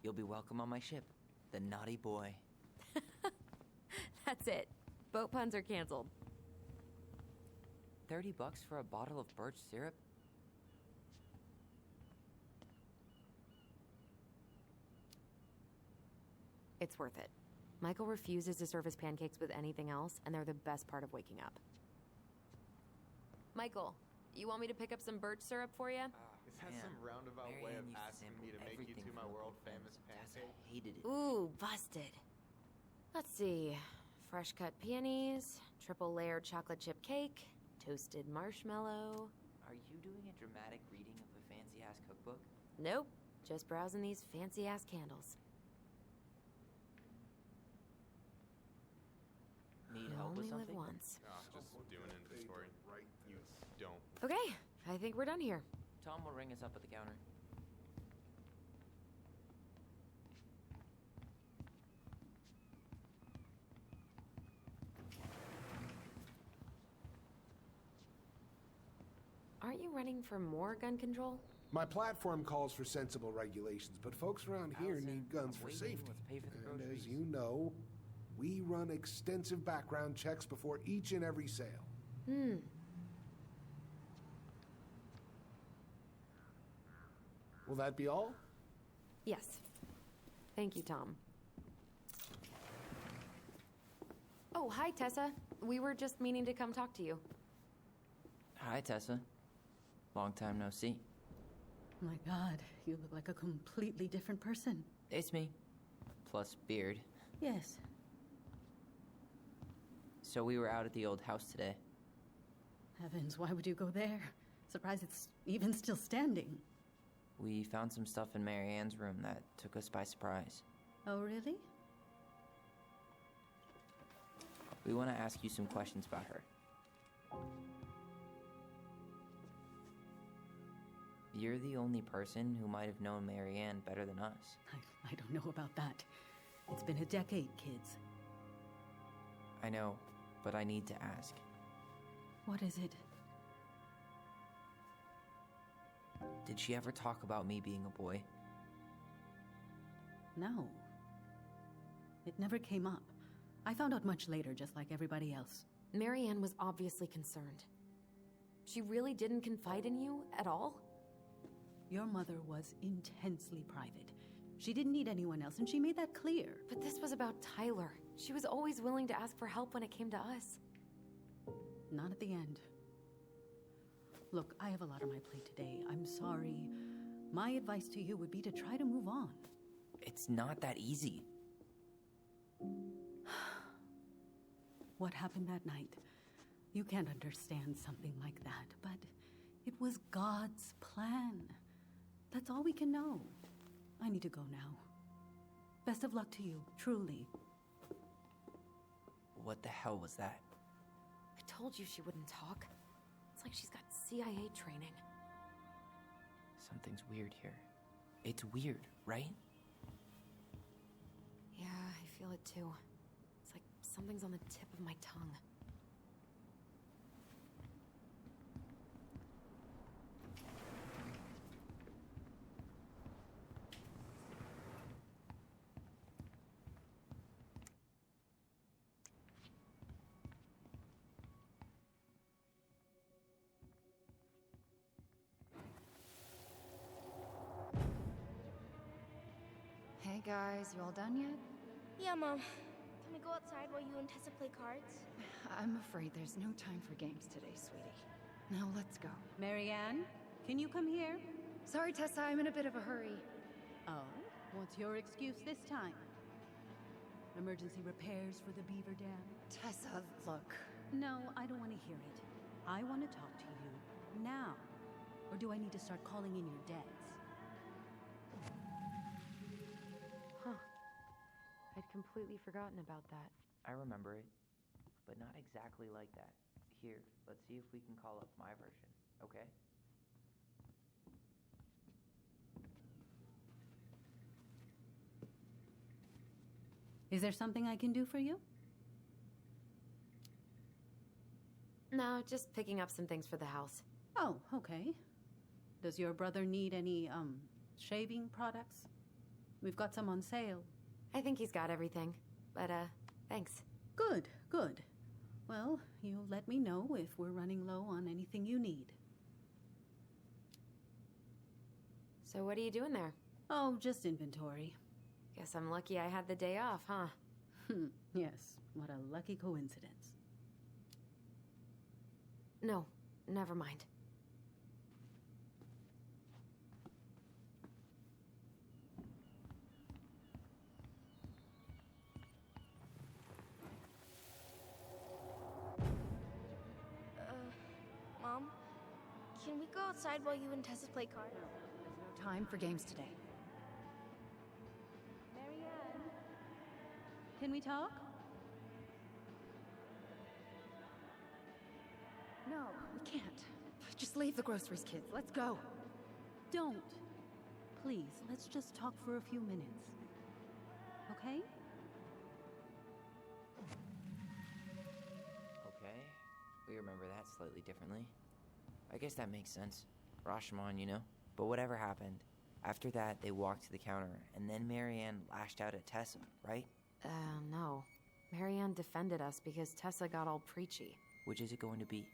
D: you'll be welcome on my ship, the Naughty Boy.
C: That's it. Boat puns are canceled.
D: $30 for a bottle of birch syrup?
C: It's worth it. Michael refuses to serve his pancakes with anything else, and they're the best part of waking up. Michael, you want me to pick up some birch syrup for you?
I: Is that some roundabout way of asking me to make you two my world-famous pancake?
D: I hated it.
C: Ooh, busted. Let's see. Fresh cut peonies, triple layered chocolate chip cake, toasted marshmallow.
D: Are you doing a dramatic reading of a fancy-ass cookbook?
C: Nope, just browsing these fancy-ass candles.
D: Need
C: You
D: help with
C: only live
D: something?
C: once.
I: Just doing inventory. You don't.
C: Okay, I think we're done here.
D: Tom will ring us up at the counter.
C: Aren't you running for more gun control?
J: My platform calls for sensible regulations, but folks around here
D: Allison,
J: need guns
D: I'm
J: for
D: waiting.
J: safety.
D: Let's pay for the
J: And as
D: groceries.
J: you know, we run extensive background checks before each and every sale. Will that be all?
C: Yes. Thank you, Tom. Oh, hi, Tessa. We were just meaning to come talk to you.
D: Hi, Tessa. Long time no see.
G: My God, you look like a completely different person.
D: It's me. Plus beard.
G: Yes.
D: So we were out at the old house today.
G: Heavens, why would you go there? Surprised it's even still standing.
D: We found some stuff in Mary Ann's room that took us by surprise.
G: Oh, really?
D: We want to ask you some questions about her. You're the only person who might have known Mary Ann better than us.
G: I don't know about that. It's been a decade, kids.
D: I know, but I need to ask.
G: What is it?
D: Did she ever talk about me being a boy?
G: No. It never came up. I found out much later, just like everybody else.
C: Marianne was obviously concerned. She really didn't confide in you at all?
G: Your mother was intensely private. She didn't need anyone else, and she made that clear.
C: But this was about Tyler. She was always willing to ask for help when it came to us.
G: Not at the end. Look, I have a lot on my plate today. I'm sorry. My advice to you would be to try to move on.
D: It's not that easy.
G: What happened that night? You can't understand something like that, but it was God's plan. That's all we can know. I need to go now. Best of luck to you, truly.
D: What the hell was that?
C: I told you she wouldn't talk. It's like she's got CIA training.
D: Something's weird here. It's weird, right?
C: Yeah, I feel it too. It's like something's on the tip of my tongue.
K: Hey guys, you all done yet?
F: Yeah, Mom. Can we go outside while you and Tessa play cards?
K: I'm afraid there's no time for games today, sweetie. Now let's go.
G: Marianne, can you come here?
K: Sorry, Tessa, I'm in a bit of a hurry.
G: Oh, what's your excuse this time? Emergency repairs for the beaver dam?
K: Tessa, look.
G: No, I don't want to hear it. I want to talk to you now. Or do I need to start calling in your dads?
C: Huh. I'd completely forgotten about that.
D: I remember it, but not exactly like that. Here, let's see if we can call up my version, okay?
G: Is there something I can do for you?
C: No, just picking up some things for the house.
G: Oh, okay. Does your brother need any, shaving products? We've got some on sale.
C: I think he's got everything. But, thanks.
G: Good, good. Well, you'll let me know if we're running low on anything you need.
C: So what are you doing there?
G: Oh, just inventory.
C: Guess I'm lucky I had the day off, huh?
G: Yes, what a lucky coincidence.
C: No, never mind.
F: Mom? Can we go outside while you and Tessa play cards?
K: There's no time for games today.
G: Marianne, can we talk?
K: No, we can't. Just leave the groceries, kids. Let's go.
G: Don't. Please, let's just talk for a few minutes. Okay?
D: Okay, we remember that slightly differently. I guess that makes sense. Rashomon, you know? But whatever happened, after that, they walked to the counter, and then Marianne lashed out at Tessa, right?
C: No. Marianne defended us because Tessa got all preachy.
D: Which is it going to be?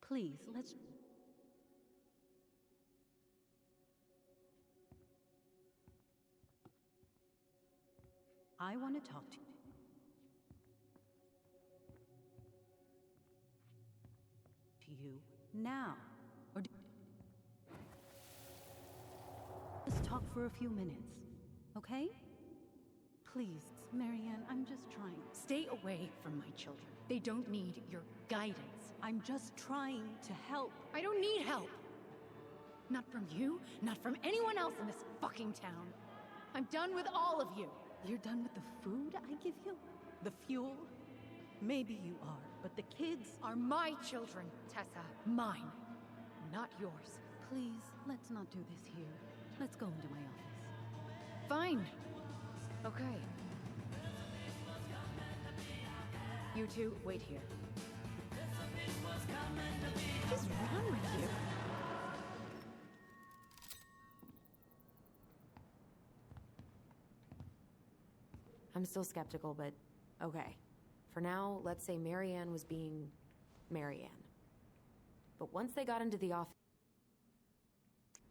G: Please, let's... I want to talk to you now. Or do... Just talk for a few minutes, okay? Please, Marianne, I'm just trying.
K: Stay away from my children. They don't need your guidance.
G: I'm just trying to help.
K: I don't need help. Not from you, not from anyone else in this fucking town. I'm done with all of you.
G: You're done with the food I give you? The fuel? Maybe you are, but the kids
K: Are my children, Tessa. Mine, not yours.
G: Please, let's not do this here. Let's go into my office.
K: Fine. Okay. You two, wait here. What is wrong with you?
C: I'm still skeptical, but okay. For now, let's say Marianne was being Marianne. But once they got into the office,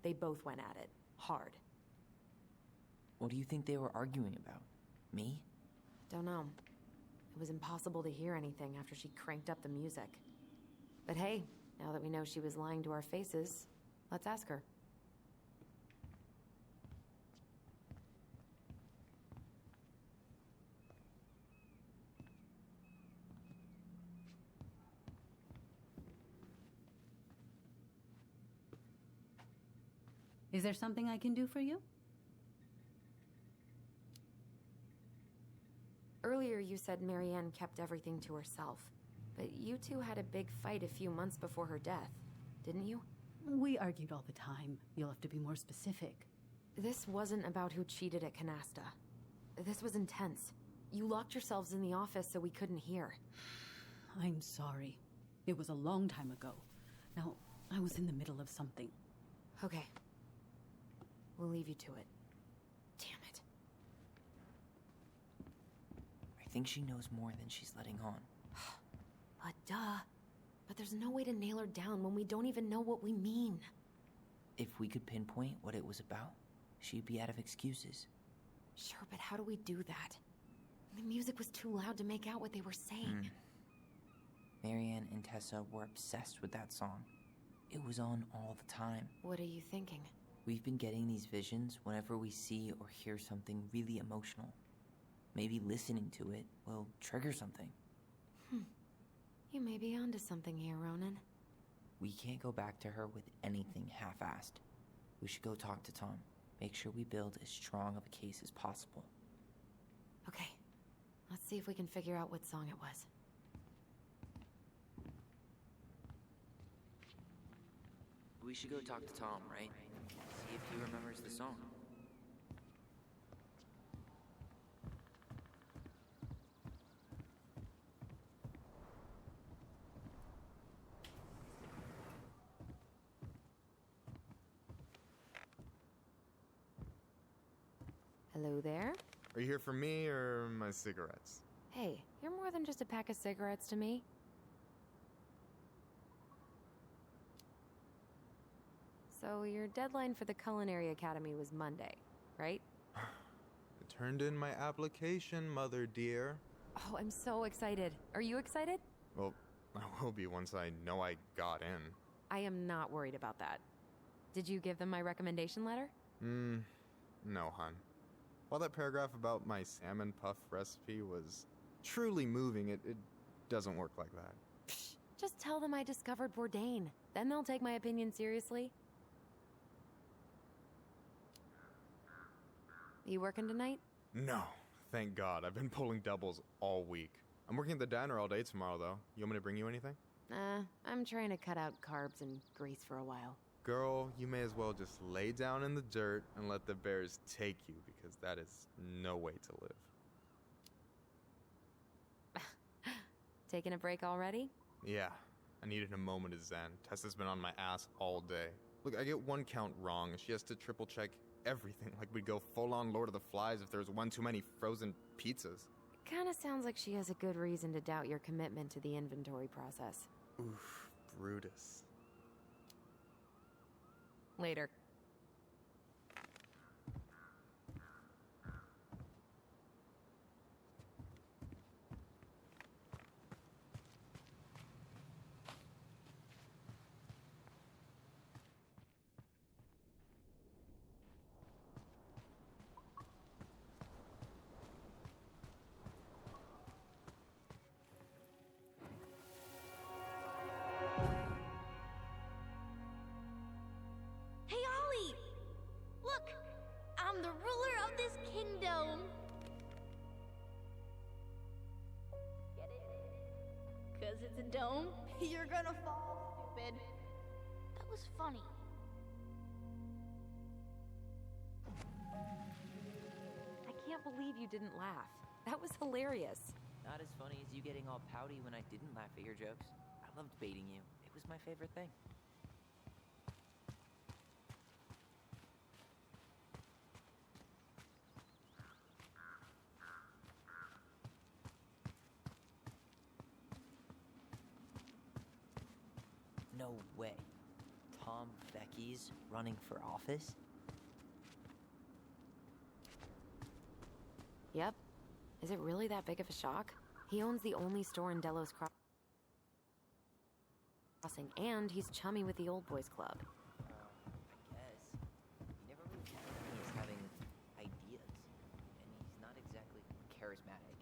C: they both went at it. Hard.
D: What do you think they were arguing about? Me?
C: Don't know. It was impossible to hear anything after she cranked up the music. But hey, now that we know she was lying to our faces, let's ask her.
G: Is there something I can do for you?
C: Earlier you said Marianne kept everything to herself. But you two had a big fight a few months before her death, didn't you?
G: We argued all the time. You'll have to be more specific.
C: This wasn't about who cheated at Canasta. This was intense. You locked yourselves in the office so we couldn't hear.
G: I'm sorry. It was a long time ago. Now, I was in the middle of something.
C: Okay. We'll leave you to it. Damn it.
D: I think she knows more than she's letting on.
C: Duh. But there's no way to nail her down when we don't even know what we mean.
H: If we could pinpoint what it was about, she'd be out of excuses.
C: Sure, but how do we do that? The music was too loud to make out what they were saying.
H: Marianne and Tessa were obsessed with that song. It was on all the time.
C: What are you thinking?
H: We've been getting these visions whenever we see or hear something really emotional. Maybe listening to it will trigger something.
C: You may be onto something here, Ronan.
H: We can't go back to her with anything half-assed. We should go talk to Tom. Make sure we build as strong of a case as possible.
C: Okay, let's see if we can figure out what song it was.
H: We should go talk to Tom, right? See if he remembers the song.
C: Hello there?
I: Are you here for me or my cigarettes?
C: Hey, you're more than just a pack of cigarettes to me. So your deadline for the Culinary Academy was Monday, right?
I: I turned in my application, mother dear.
C: Oh, I'm so excited. Are you excited?
I: Well, I will be once I know I got in.
C: I am not worried about that. Did you give them my recommendation letter?
I: No, hun. While that paragraph about my salmon puff recipe was truly moving, it doesn't work like that.
C: Psh, just tell them I discovered Bourdain. Then they'll take my opinion seriously. You working tonight?
I: No, thank God. I've been pulling doubles all week. I'm working at the diner all day tomorrow, though. You want me to bring you anything?
C: I'm trying to cut out carbs and grease for a while.
I: Girl, you may as well just lay down in the dirt and let the bears take you, because that is no way to live.
C: Taking a break already?
I: Yeah, I needed a moment of zen. Tessa's been on my ass all day. Look, I get one count wrong, and she has to triple check everything, like we'd go full-on Lord of the Flies if there was one too many frozen pizzas.
C: Kinda sounds like she has a good reason to doubt your commitment to the inventory process.
I: Oof, Brutus.
C: Later.
F: Hey, Ollie! Look! I'm the ruler of this kingdom! Get it? 'Cause it's a dome? You're gonna fall, stupid. That was funny.
C: I can't believe you didn't laugh. That was hilarious.
H: Not as funny as you getting all pouty when I didn't laugh at your jokes. I loved baiting you. It was my favorite thing. No way. Tom Becky's running for office?
C: Yep. Is it really that big of a shock? He owns the only store in Delos Crossing, and he's chummy with the Old Boys Club.
H: I guess. He never really seemed like he's having ideas, and he's not exactly charismatic.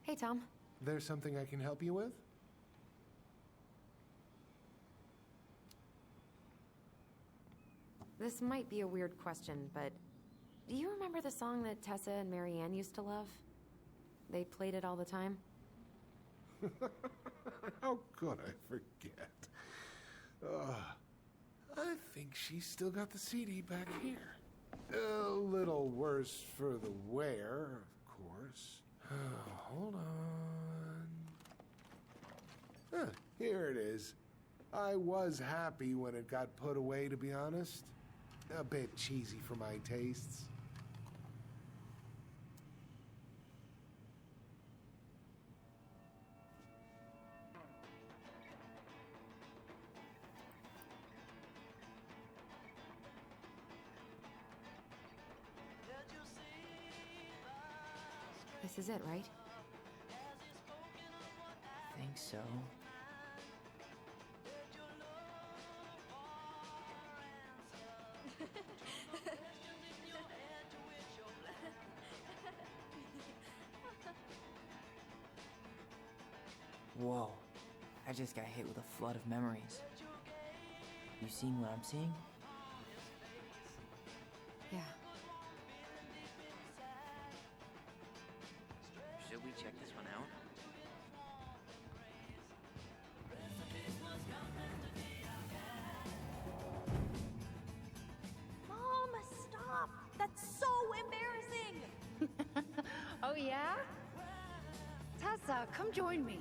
C: Hey, Tom.
J: There's something I can help you with?
C: This might be a weird question, but do you remember the song that Tessa and Marianne used to love? They played it all the time.
J: How could I forget? I think she's still got the CD back here. A little worse for the wear, of course. Hold on. Here it is. I was happy when it got put away, to be honest. A bit cheesy for my tastes.
C: This is it, right?
D: Think so. Whoa. I just got hit with a flood of memories. You seeing what I'm seeing?
C: Yeah.
D: Should we check this one out?
B: Mom, stop! That's so embarrassing!
K: Oh, yeah? Tessa, come join me.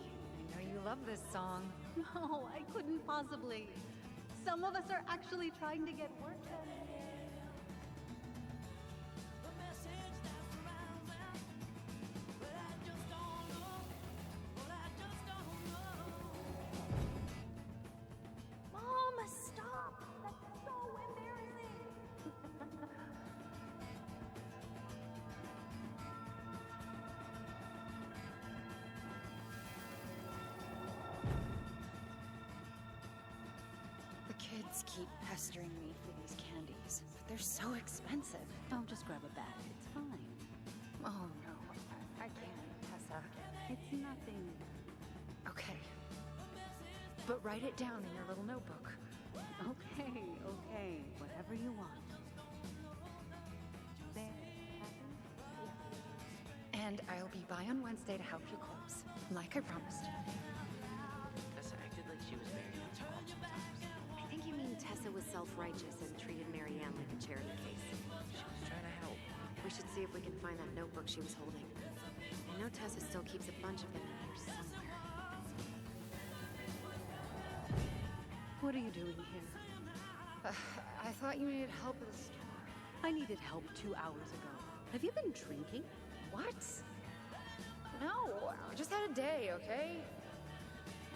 K: I know you love this song.
G: No, I couldn't possibly. Some of us are actually trying to get work done.
B: Mom, stop! That's so embarrassing!
K: The kids keep pestering me for these candies, but they're so expensive.
G: Oh, just grab a bag. It's fine.
K: Oh, no. I can't, Tessa.
G: It's nothing.
K: Okay. But write it down in your little notebook.
G: Okay, okay. Whatever you want. There. Happy?
K: And I'll be by on Wednesday to help you close, like I promised.
D: Tessa acted like she was very on top sometimes.
C: I think you mean Tessa was self-righteous and treated Marianne like a charity case.
D: She was trying to help.
C: We should see if we can find that notebook she was holding. I know Tessa still keeps a bunch of them in here somewhere.
G: What are you doing here?
K: I thought you needed help with the store.
G: I needed help 2 hours ago. Have you been drinking?
K: What? No, I just had a day, okay?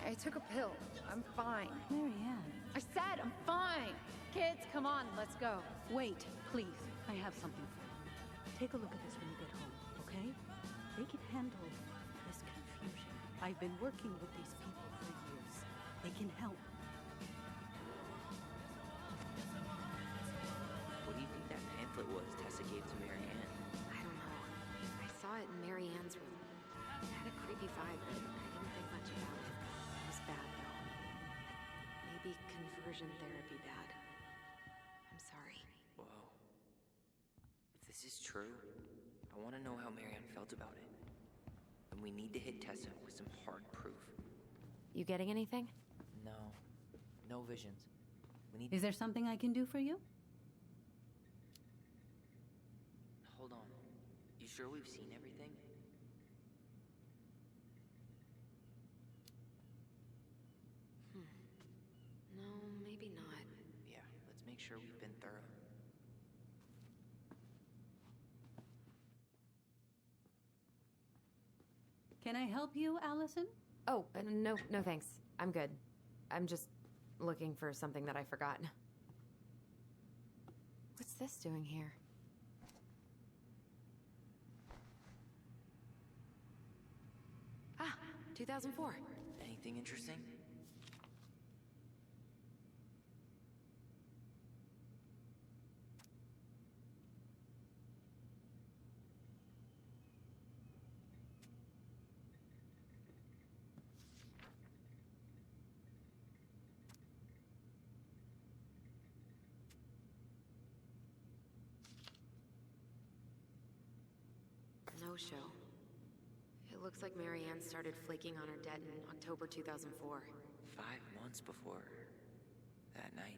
K: I took a pill. I'm fine.
G: Marianne.
K: I said I'm fine. Kids, come on, let's go.
G: Wait, please. I have something for you. Take a look at this when you get home, okay? They can handle this confusion. I've been working with these people for years. They can help.
D: What do you think that pamphlet was Tessa gave to Marianne?
C: I don't know. I saw it in Marianne's room. It had a creepy vibe, but I didn't think much about it. It was bad, though. Maybe conversion therapy bad. I'm sorry.
D: Whoa. If this is true, I want to know how Marianne felt about it. And we need to hit Tessa with some hard proof.
C: You getting anything?
D: No. No visions. We need...
G: Is there something I can do for you?
D: Hold on. You sure we've seen everything?
C: No, maybe not.
D: Yeah, let's make sure we've been thorough.
G: Can I help you, Allison?
C: Oh, no thanks. I'm good. I'm just looking for something that I forgot. What's this doing here? Ah, 2004.
D: Anything interesting?
C: No show. It looks like Marianne started flaking on her debt in October 2004.
D: 5 months before that night.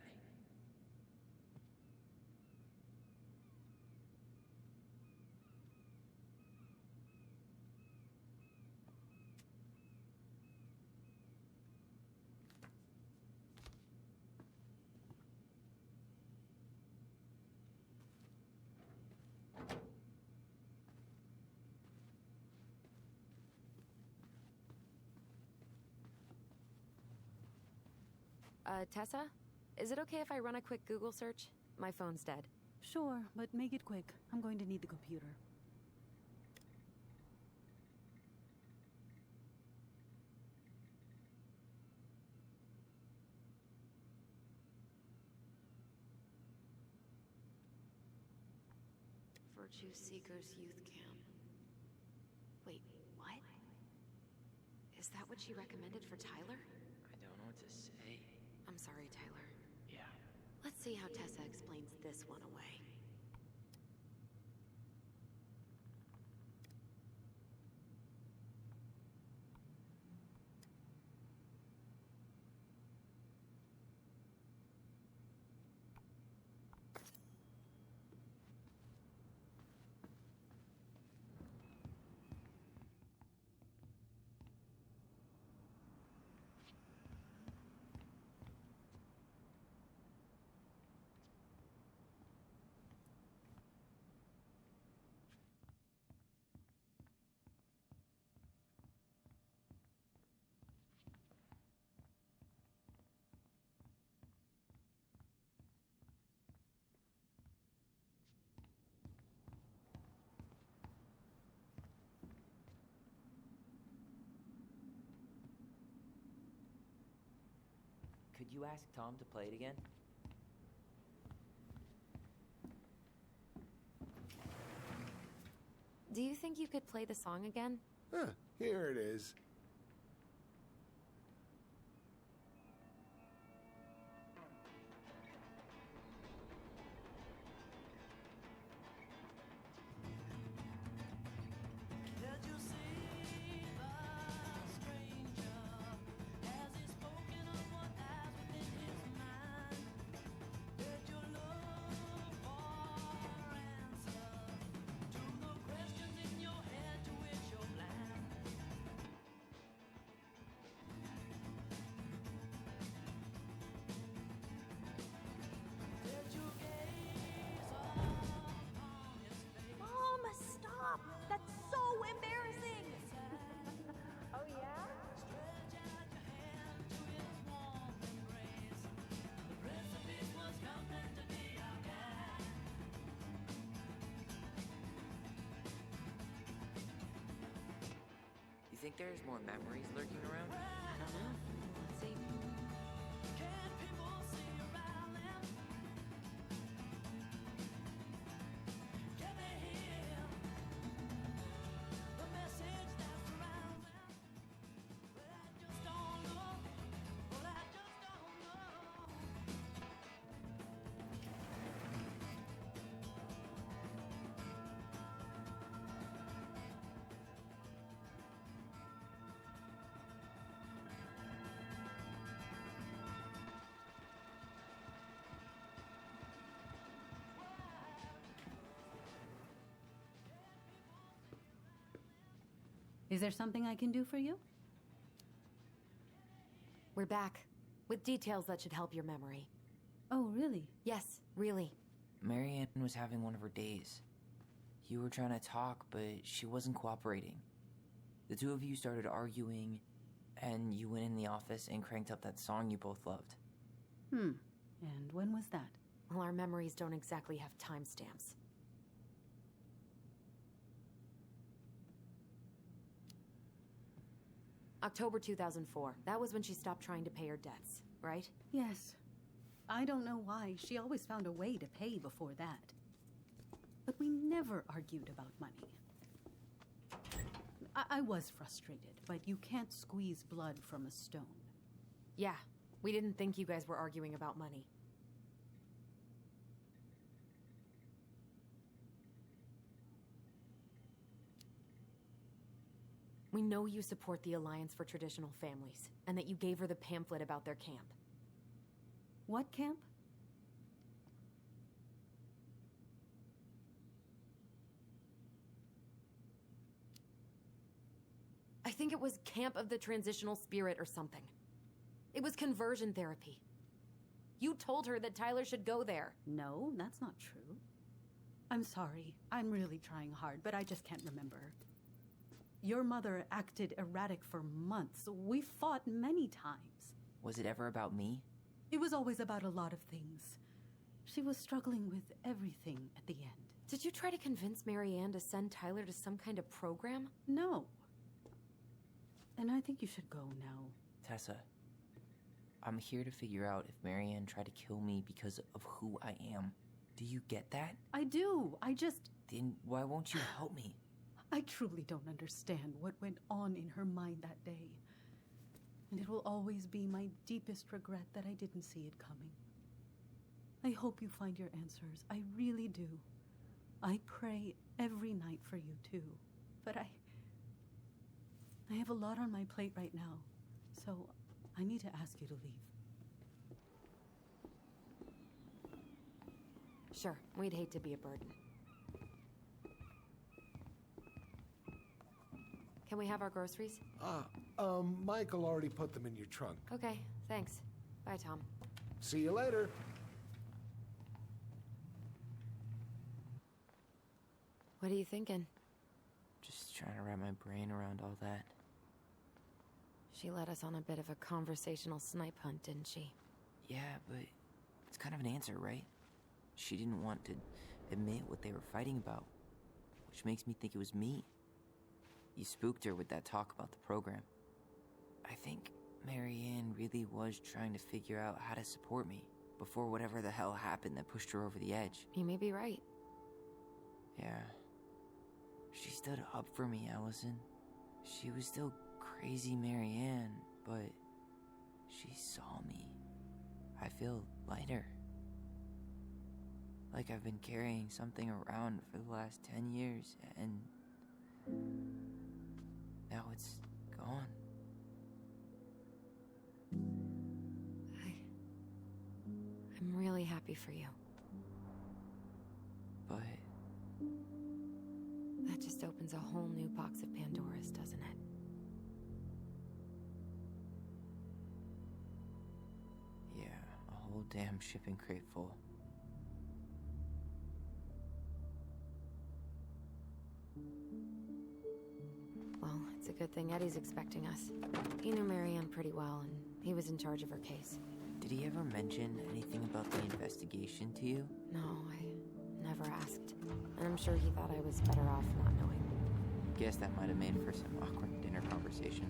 C: Tessa? Is it okay if I run a quick Google search? My phone's dead.
G: Sure, but make it quick. I'm going to need the computer.
C: Virtue Seekers Youth Camp. Wait, what? Is that what she recommended for Tyler?
D: I don't know what to say.
C: I'm sorry, Tyler.
D: Yeah.
C: Let's see how Tessa explains this one away.
D: Could you ask Tom to play it again?
C: Do you think you could play the song again?
J: Huh, here it is.
B: Mom, stop! That's so embarrassing! Oh, yeah?
D: You think there's more memories lurking around?
C: I don't know. Let's see.
G: Is there something I can do for you?
C: We're back. With details that should help your memory.
G: Oh, really?
C: Yes, really.
D: Marianne was having one of her days. You were trying to talk, but she wasn't cooperating. The two of you started arguing, and you went in the office and cranked up that song you both loved.
G: And when was that?
C: Well, our memories don't exactly have timestamps. October 2004. That was when she stopped trying to pay her debts, right?
G: Yes. I don't know why. She always found a way to pay before that. But we never argued about money. I was frustrated, but you can't squeeze blood from a stone.
C: Yeah, we didn't think you guys were arguing about money. We know you support the Alliance for Traditional Families, and that you gave her the pamphlet about their camp.
G: What camp?
C: I think it was Camp of the Transitional Spirit or something. It was conversion therapy. You told her that Tyler should go there.
G: No, that's not true. I'm sorry. I'm really trying hard, but I just can't remember. Your mother acted erratic for months. We fought many times.
D: Was it ever about me?
G: It was always about a lot of things. She was struggling with everything at the end.
C: Did you try to convince Marianne to send Tyler to some kind of program?
G: No. And I think you should go now.
D: Tessa, I'm here to figure out if Marianne tried to kill me because of who I am. Do you get that?
G: I do.
H: Then why won't you help me?
G: I truly don't understand what went on in her mind that day. And it will always be my deepest regret that I didn't see it coming. I hope you find your answers. I really do. I pray every night for you too. But I have a lot on my plate right now. So I need to ask you to leave.
C: Sure, we'd hate to be a burden. Can we have our groceries?
J: Michael already put them in your trunk.
C: Okay, thanks. Bye, Tom.
J: See you later.
C: What are you thinking?
D: Just trying to wrap my brain around all that.
C: She led us on a bit of a conversational snipe hunt, didn't she?
D: Yeah, but it's kind of an answer, right? She didn't want to admit what they were fighting about, which makes me think it was me. You spooked her with that talk about the program. I think Marianne really was trying to figure out how to support me before whatever the hell happened that pushed her over the edge.
C: You may be right.
D: Yeah. She stood up for me, Allison. She was still crazy Marianne, but she saw me. I feel lighter. Like I've been carrying something around for the last 10 years, and now it's gone.
C: I'm really happy for you.
D: But
C: that just opens a whole new box of Pandora's, doesn't it?
D: yeah, a whole damn shipping crate full.
C: Well, it's a good thing Eddie's expecting us. He knew Marianne pretty well, and he was in charge of her case.
D: Did he ever mention anything about the investigation to you?
C: No, I never asked. And I'm sure he thought I was better off not knowing.
D: Guess that might have made for some awkward dinner conversation.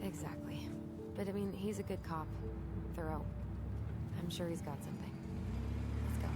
C: Exactly. But I mean, he's a good cop. Thorough. I'm sure he's got something. Let's go.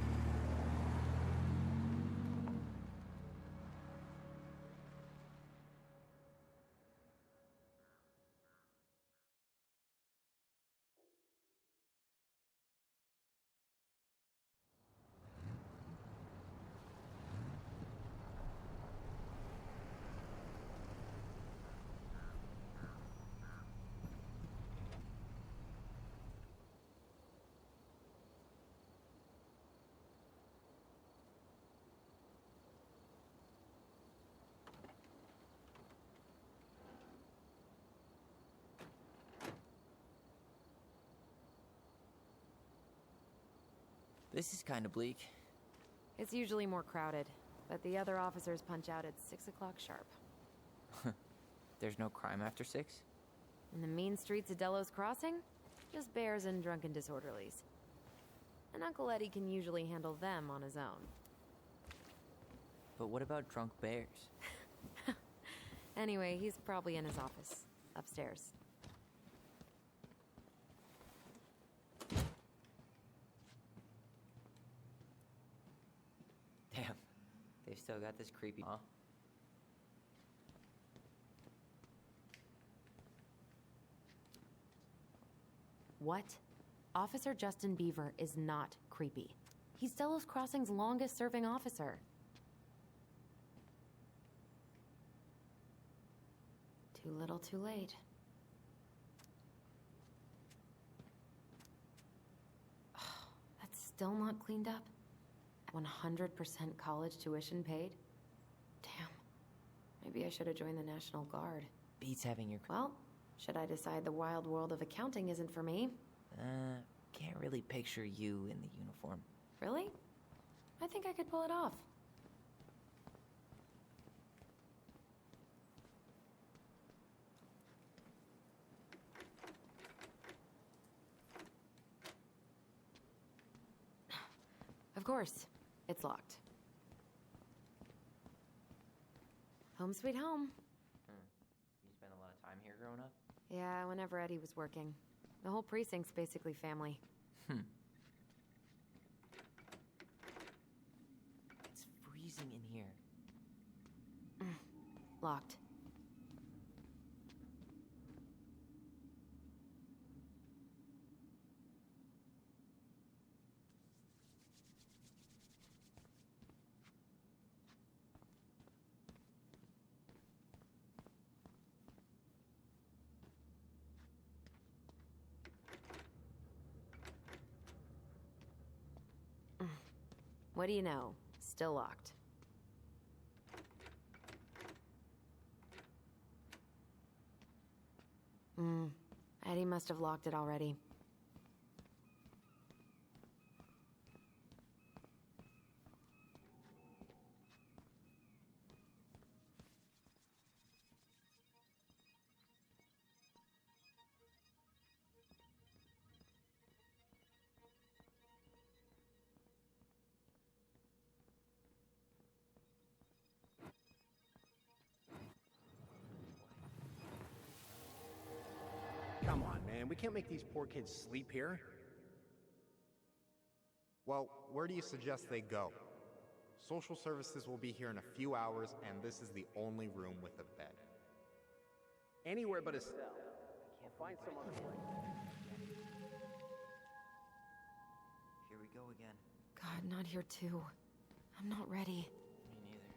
D: This is kind of bleak.
C: It's usually more crowded, but the other officers punch out at 6 o'clock sharp.
D: There's no crime after 6?
C: In the mean streets of Delos Crossing, just bears and drunken disorderlies. And Uncle Eddie can usually handle them on his own.
D: But what about drunk bears?
C: Anyway, he's probably in his office, upstairs.
D: Damn, they've still got this creepy, huh?
C: What? Officer Justin Beaver is not creepy. He's Delos Crossing's longest-serving officer. Too little, too late. That's still not cleaned up? 100% college tuition paid? Damn. Maybe I should have joined the National Guard.
D: Beats having your...
C: Well, should I decide the wild world of accounting isn't for me?
D: Can't really picture you in the uniform.
C: Really? I think I could pull it off. Of course, it's locked. Home sweet home.
D: You spent a lot of time here growing up?
C: Yeah, whenever Eddie was working. The whole precinct's basically family.
D: It's
C: Locked. What do you know? Still locked. Eddie must have locked it already.
L: Come on, man. We can't make these poor kids sleep here.
I: Well, where do you suggest they go? Social services will be here in a few hours, and this is the only room with a bed.
L: Anywhere but a cell. Can't find some other place.
H: Here we go again.
C: God, not here too. I'm not ready.
D: Me neither.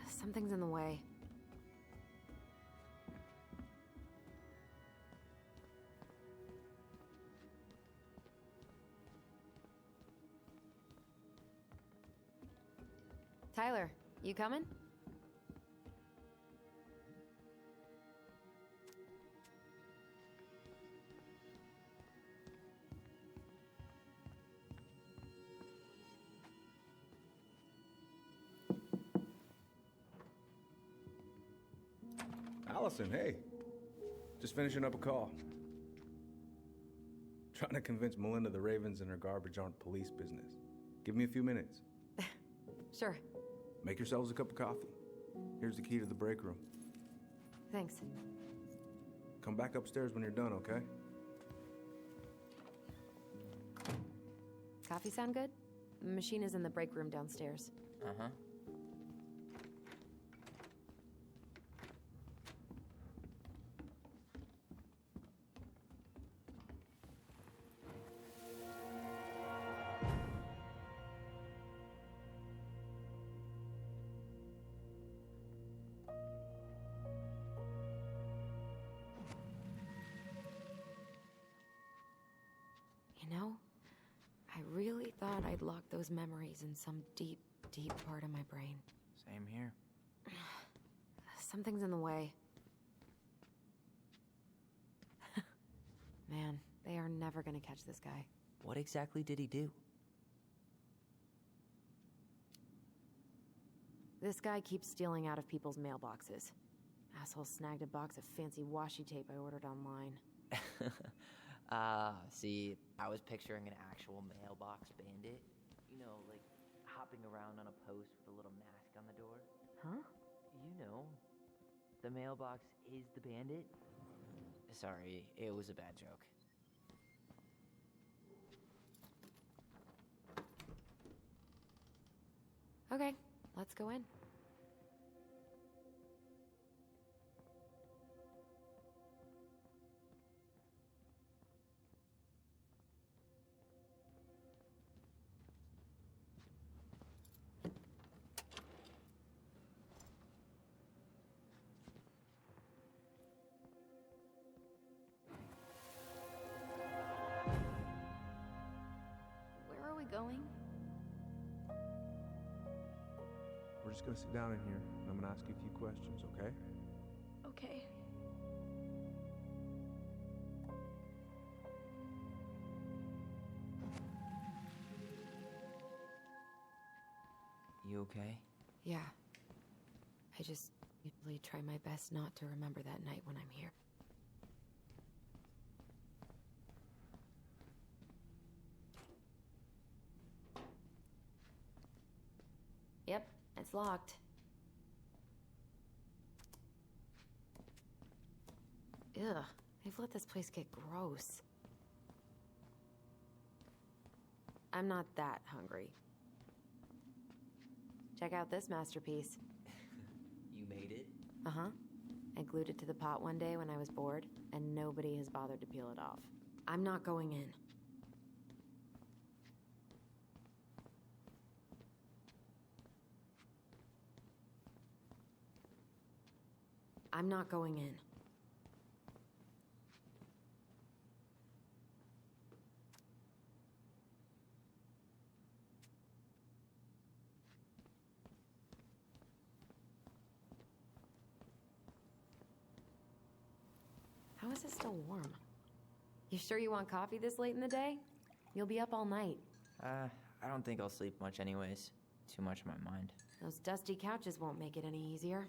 C: Something's in the way. Tyler, you coming?
A: Allison, hey. Just finishing up a call. Trying to convince Melinda the Ravens and her garbage aren't police business. Give me a few minutes.
C: Sure.
A: Make yourselves a cup of coffee. Here's the key to the break room.
C: Thanks.
A: Come back upstairs when you're done, okay?
C: Coffee sound good? The machine is in the break room downstairs.
D: Uh-huh.
C: You know, I really thought I'd locked those memories in some deep, deep part of my brain.
D: Same here.
C: Something's in the way. Man, they are never gonna catch this guy.
D: What exactly did he do?
C: This guy keeps stealing out of people's mailboxes. Asshole snagged a box of fancy washi tape I ordered online.
D: See, I was picturing an actual mailbox bandit. You know, like hopping around on a post with a little mask on the door.
C: Huh?
D: You know, the mailbox is the bandit. Sorry, it was a bad joke.
C: Okay, let's go in.
B: Where are we going?
A: We're just gonna sit down in here, and I'm gonna ask you a few questions, okay?
B: Okay.
D: You okay?
C: Yeah. I just usually try my best not to remember that night when I'm here. Yep, it's locked. Ugh, they've let this place get gross. I'm not that hungry. Check out this masterpiece.
H: You made it?
C: Uh-huh. I glued it to the pot one day when I was bored, and nobody has bothered to peel it off. I'm not going in. I'm not going in. How is it still warm? You sure you want coffee this late in the day? You'll be up all night.
D: I don't think I'll sleep much anyways. Too much on my mind.
C: Those dusty couches won't make it any easier.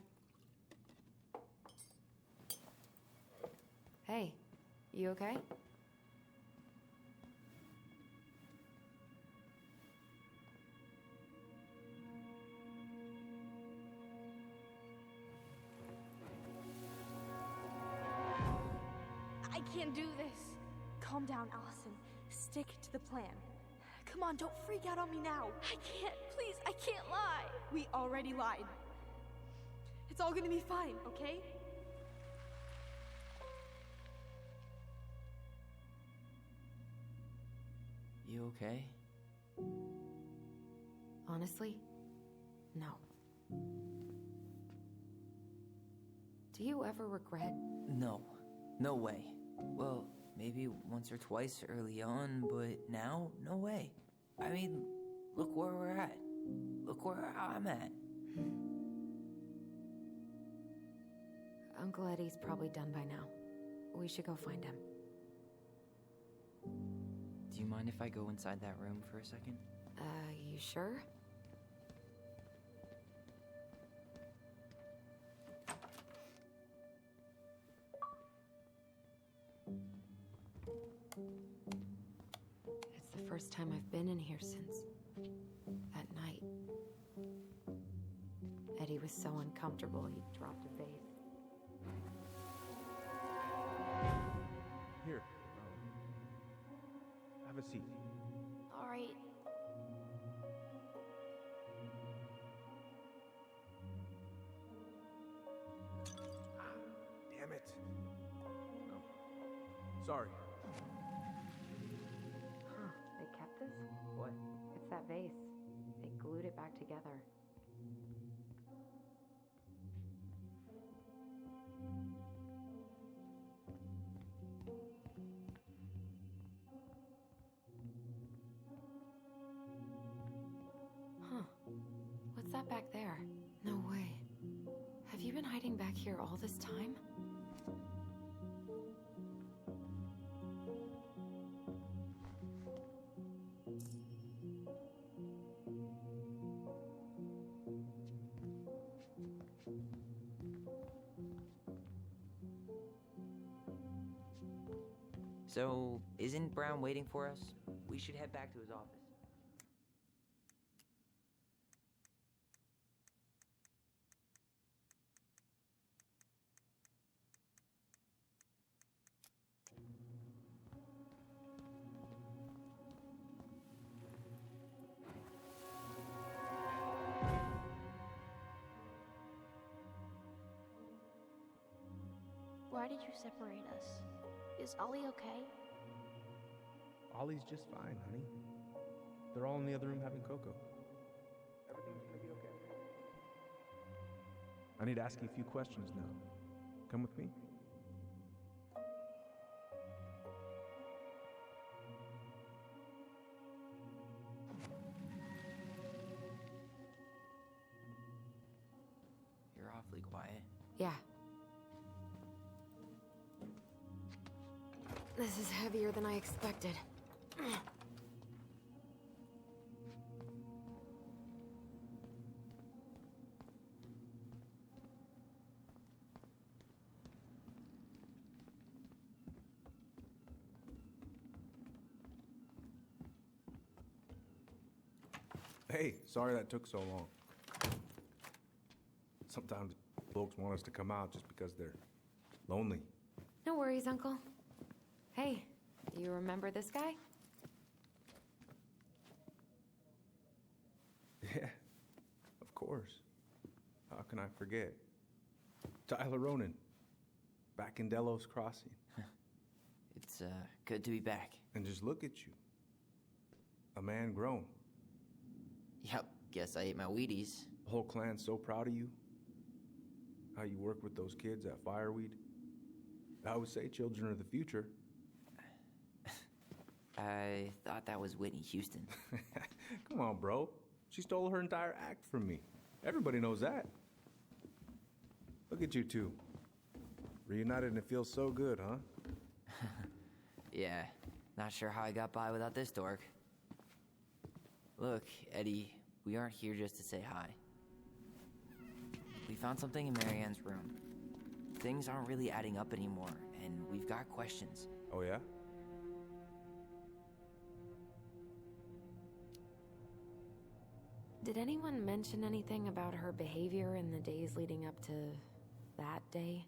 C: Hey, you okay?
B: I can't do this. Calm down, Allison. Stick to the plan. Come on, don't freak out on me now. I can't, please, I can't lie. We already lied. It's all gonna be fine, okay?
D: You okay?
C: Honestly, no. Do you ever regret?
D: No. No way. Well, maybe once or twice early on, but now, no way. I mean, look where we're at. Look where I'm at.
C: Uncle Eddie's probably done by now. We should go find him.
D: Do you mind if I go inside that room for a second?
C: You sure? It's the first time I've been in here since that night. Eddie was so uncomfortable he dropped a vase.
A: Here. Have a seat.
B: All right.
A: Damn it. No. Sorry.
C: Huh, they kept this?
D: What?
C: It's that vase. They glued it back together. Huh. What's that back there? No way. Have you been hiding back here all this time?
D: So, isn't Brown waiting for us? We should head back to his office.
F: Why did you separate us? Is Ollie okay?
A: Ollie's just fine, honey. They're all in the other room having cocoa. Everything's gonna be okay. I need to ask you a few questions now. Come with me?
D: You're awfully quiet.
C: Yeah. This is heavier than I expected.
A: Hey, sorry that took so long. Sometimes folks want us to come out just because they're lonely.
C: No worries, Uncle. Hey, do you remember this guy?
A: course. How can I forget? Tyler Ronan, back in Delos Crossing.
D: It's good to be back.
A: And just look at you. A man grown.
D: Yep, guess I ate my Wheaties.
A: The whole clan's so proud of you. How you work with those kids at Fireweed. I would say children are the future.
D: I thought that was Whitney Houston.
A: Come on, bro. She stole her entire act from me. Everybody knows that. Look at you two. Reunited and it feels so good, huh?
D: Yeah, not sure how I got by without this dork. Look, Eddie, we aren't here just to say hi. We found something in Marianne's room. Things aren't really adding up anymore, and we've got questions.
A: Oh, yeah?
C: Did anyone mention anything about her behavior in the days leading up to that day?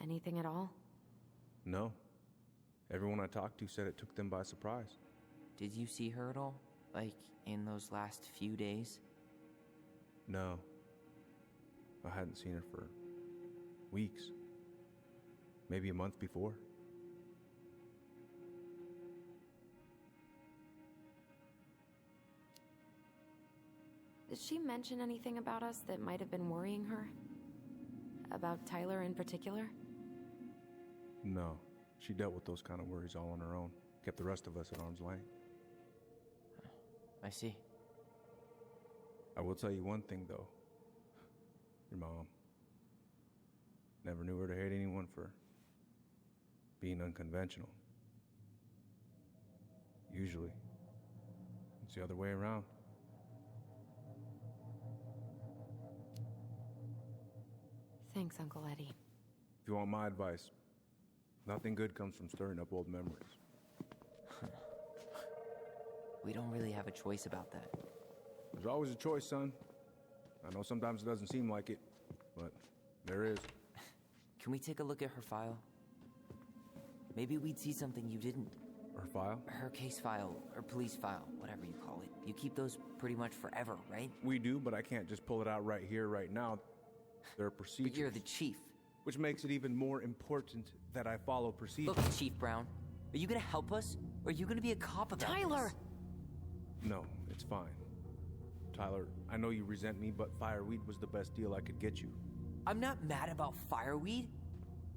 C: Anything at all?
A: No. Everyone I talked to said it took them by surprise.
D: Did you see her at all? Like, in those last few days?
A: No. I hadn't seen her for weeks. Maybe a month before.
C: Did she mention anything about us that might have been worrying her? About Tyler in particular?
A: No. She dealt with those kind of worries all on her own. Kept the rest of us at arm's length.
D: I see.
A: I will tell you one thing, though. Your mom. Never knew her to hate anyone for being unconventional. Usually, it's the other way around.
C: Thanks, Uncle Eddie.
A: If you want my advice, nothing good comes from stirring up old memories.
D: We don't really have a choice about that.
A: There's always a choice, son. I know sometimes it doesn't seem like it, but there is.
D: Can we take a look at her file? Maybe we'd see something you didn't.
A: Her file?
D: Her case file, or police file, whatever you call it. You keep those pretty much forever, right?
A: We do, but I can't just pull it out right here, right now. There are procedures.
D: But you're the chief.
A: Which makes it even more important that I follow procedures.
D: Look, Chief Brown, are you gonna help us, or are you gonna be a cop about
C: Tyler!
D: this?
A: No, it's fine. Tyler, I know you resent me, but Fireweed was the best deal I could get you.
D: I'm not mad about Fireweed,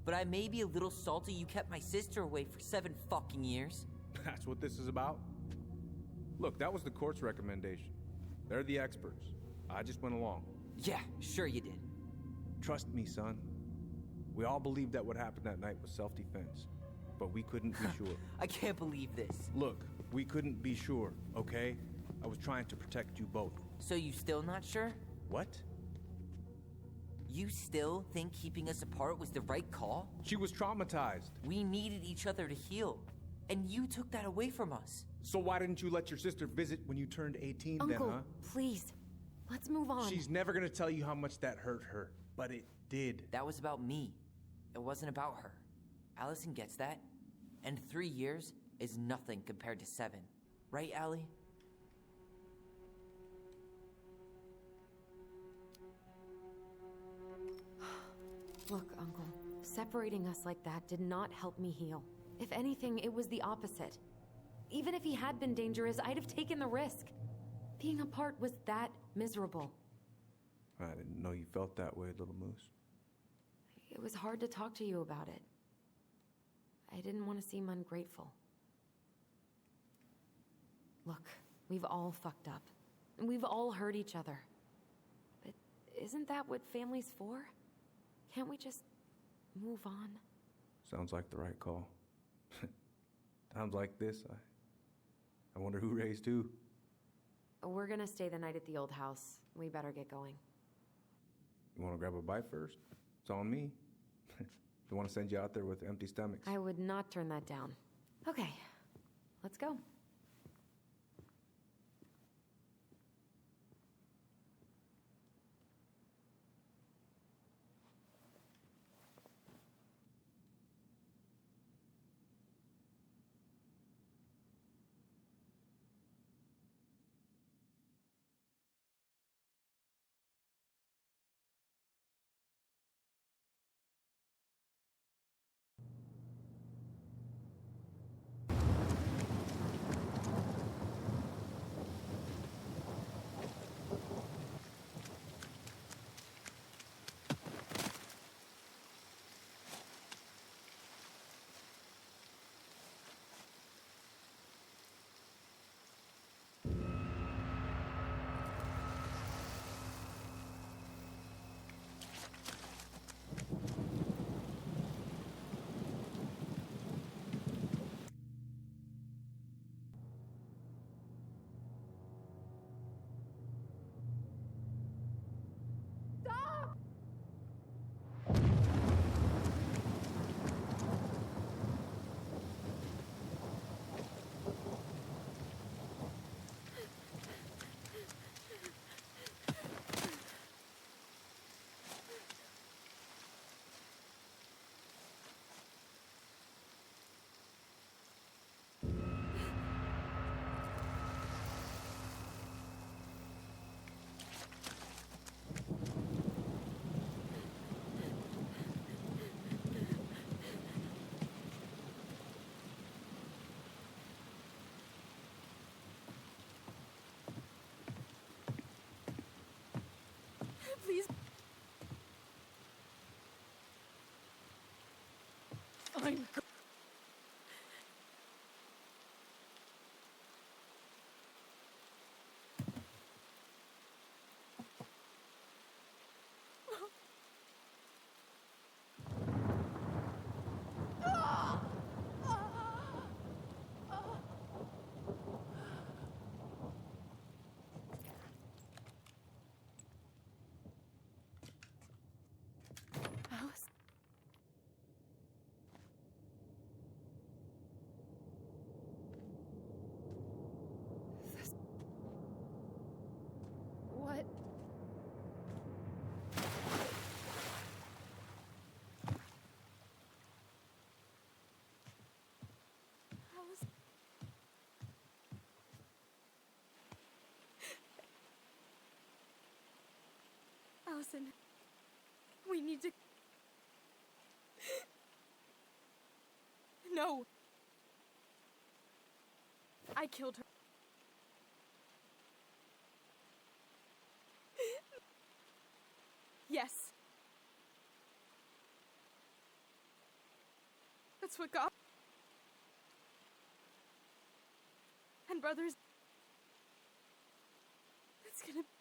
D: but I may be a little salty you kept my sister away for 7 fucking years.
A: That's what this is about? Look, that was the court's recommendation. They're the experts. I just went along.
D: Yeah, sure you did.
A: Trust me, son. We all believed that what happened that night was self-defense, but we couldn't be sure.
D: I can't believe this.
A: Look, we couldn't be sure, okay? I was trying to protect you both.
D: So you still not sure?
A: What?
D: You still think keeping us apart was the right call?
A: She was traumatized.
D: We needed each other to heal, and you took that away from us.
A: So why didn't you let your sister visit when you turned 18
C: Uncle,
A: then, huh?
C: Please. Let's move on.
A: She's never gonna tell you how much that hurt her, but it did.
D: That was about me. It wasn't about her. Allison gets that. And 3 years is nothing compared to 7. Right, Allie?
C: Look, Uncle, separating us like that did not help me heal. If anything, it was the opposite. Even if he had been dangerous, I'd have taken the risk. Being apart was that miserable.
A: I didn't know you felt that way, little moose.
C: It was hard to talk to you about it. I didn't want to seem ungrateful. Look, we've all fucked up. We've all hurt each other. But isn't that what family's for? Can't we just move on?
A: Sounds like the right call. Times like this, I wonder who raised who.
C: We're gonna stay the night at the old house. We better get going.
A: You want to grab a bite first? It's on me. Don't want to send you out there with empty stomachs.
C: I would not turn that down. Okay, let's go.
B: fine. Alice. What? Alice. Allison, we need to... No. I killed her. Yes. That's what God... And brothers... It's gonna...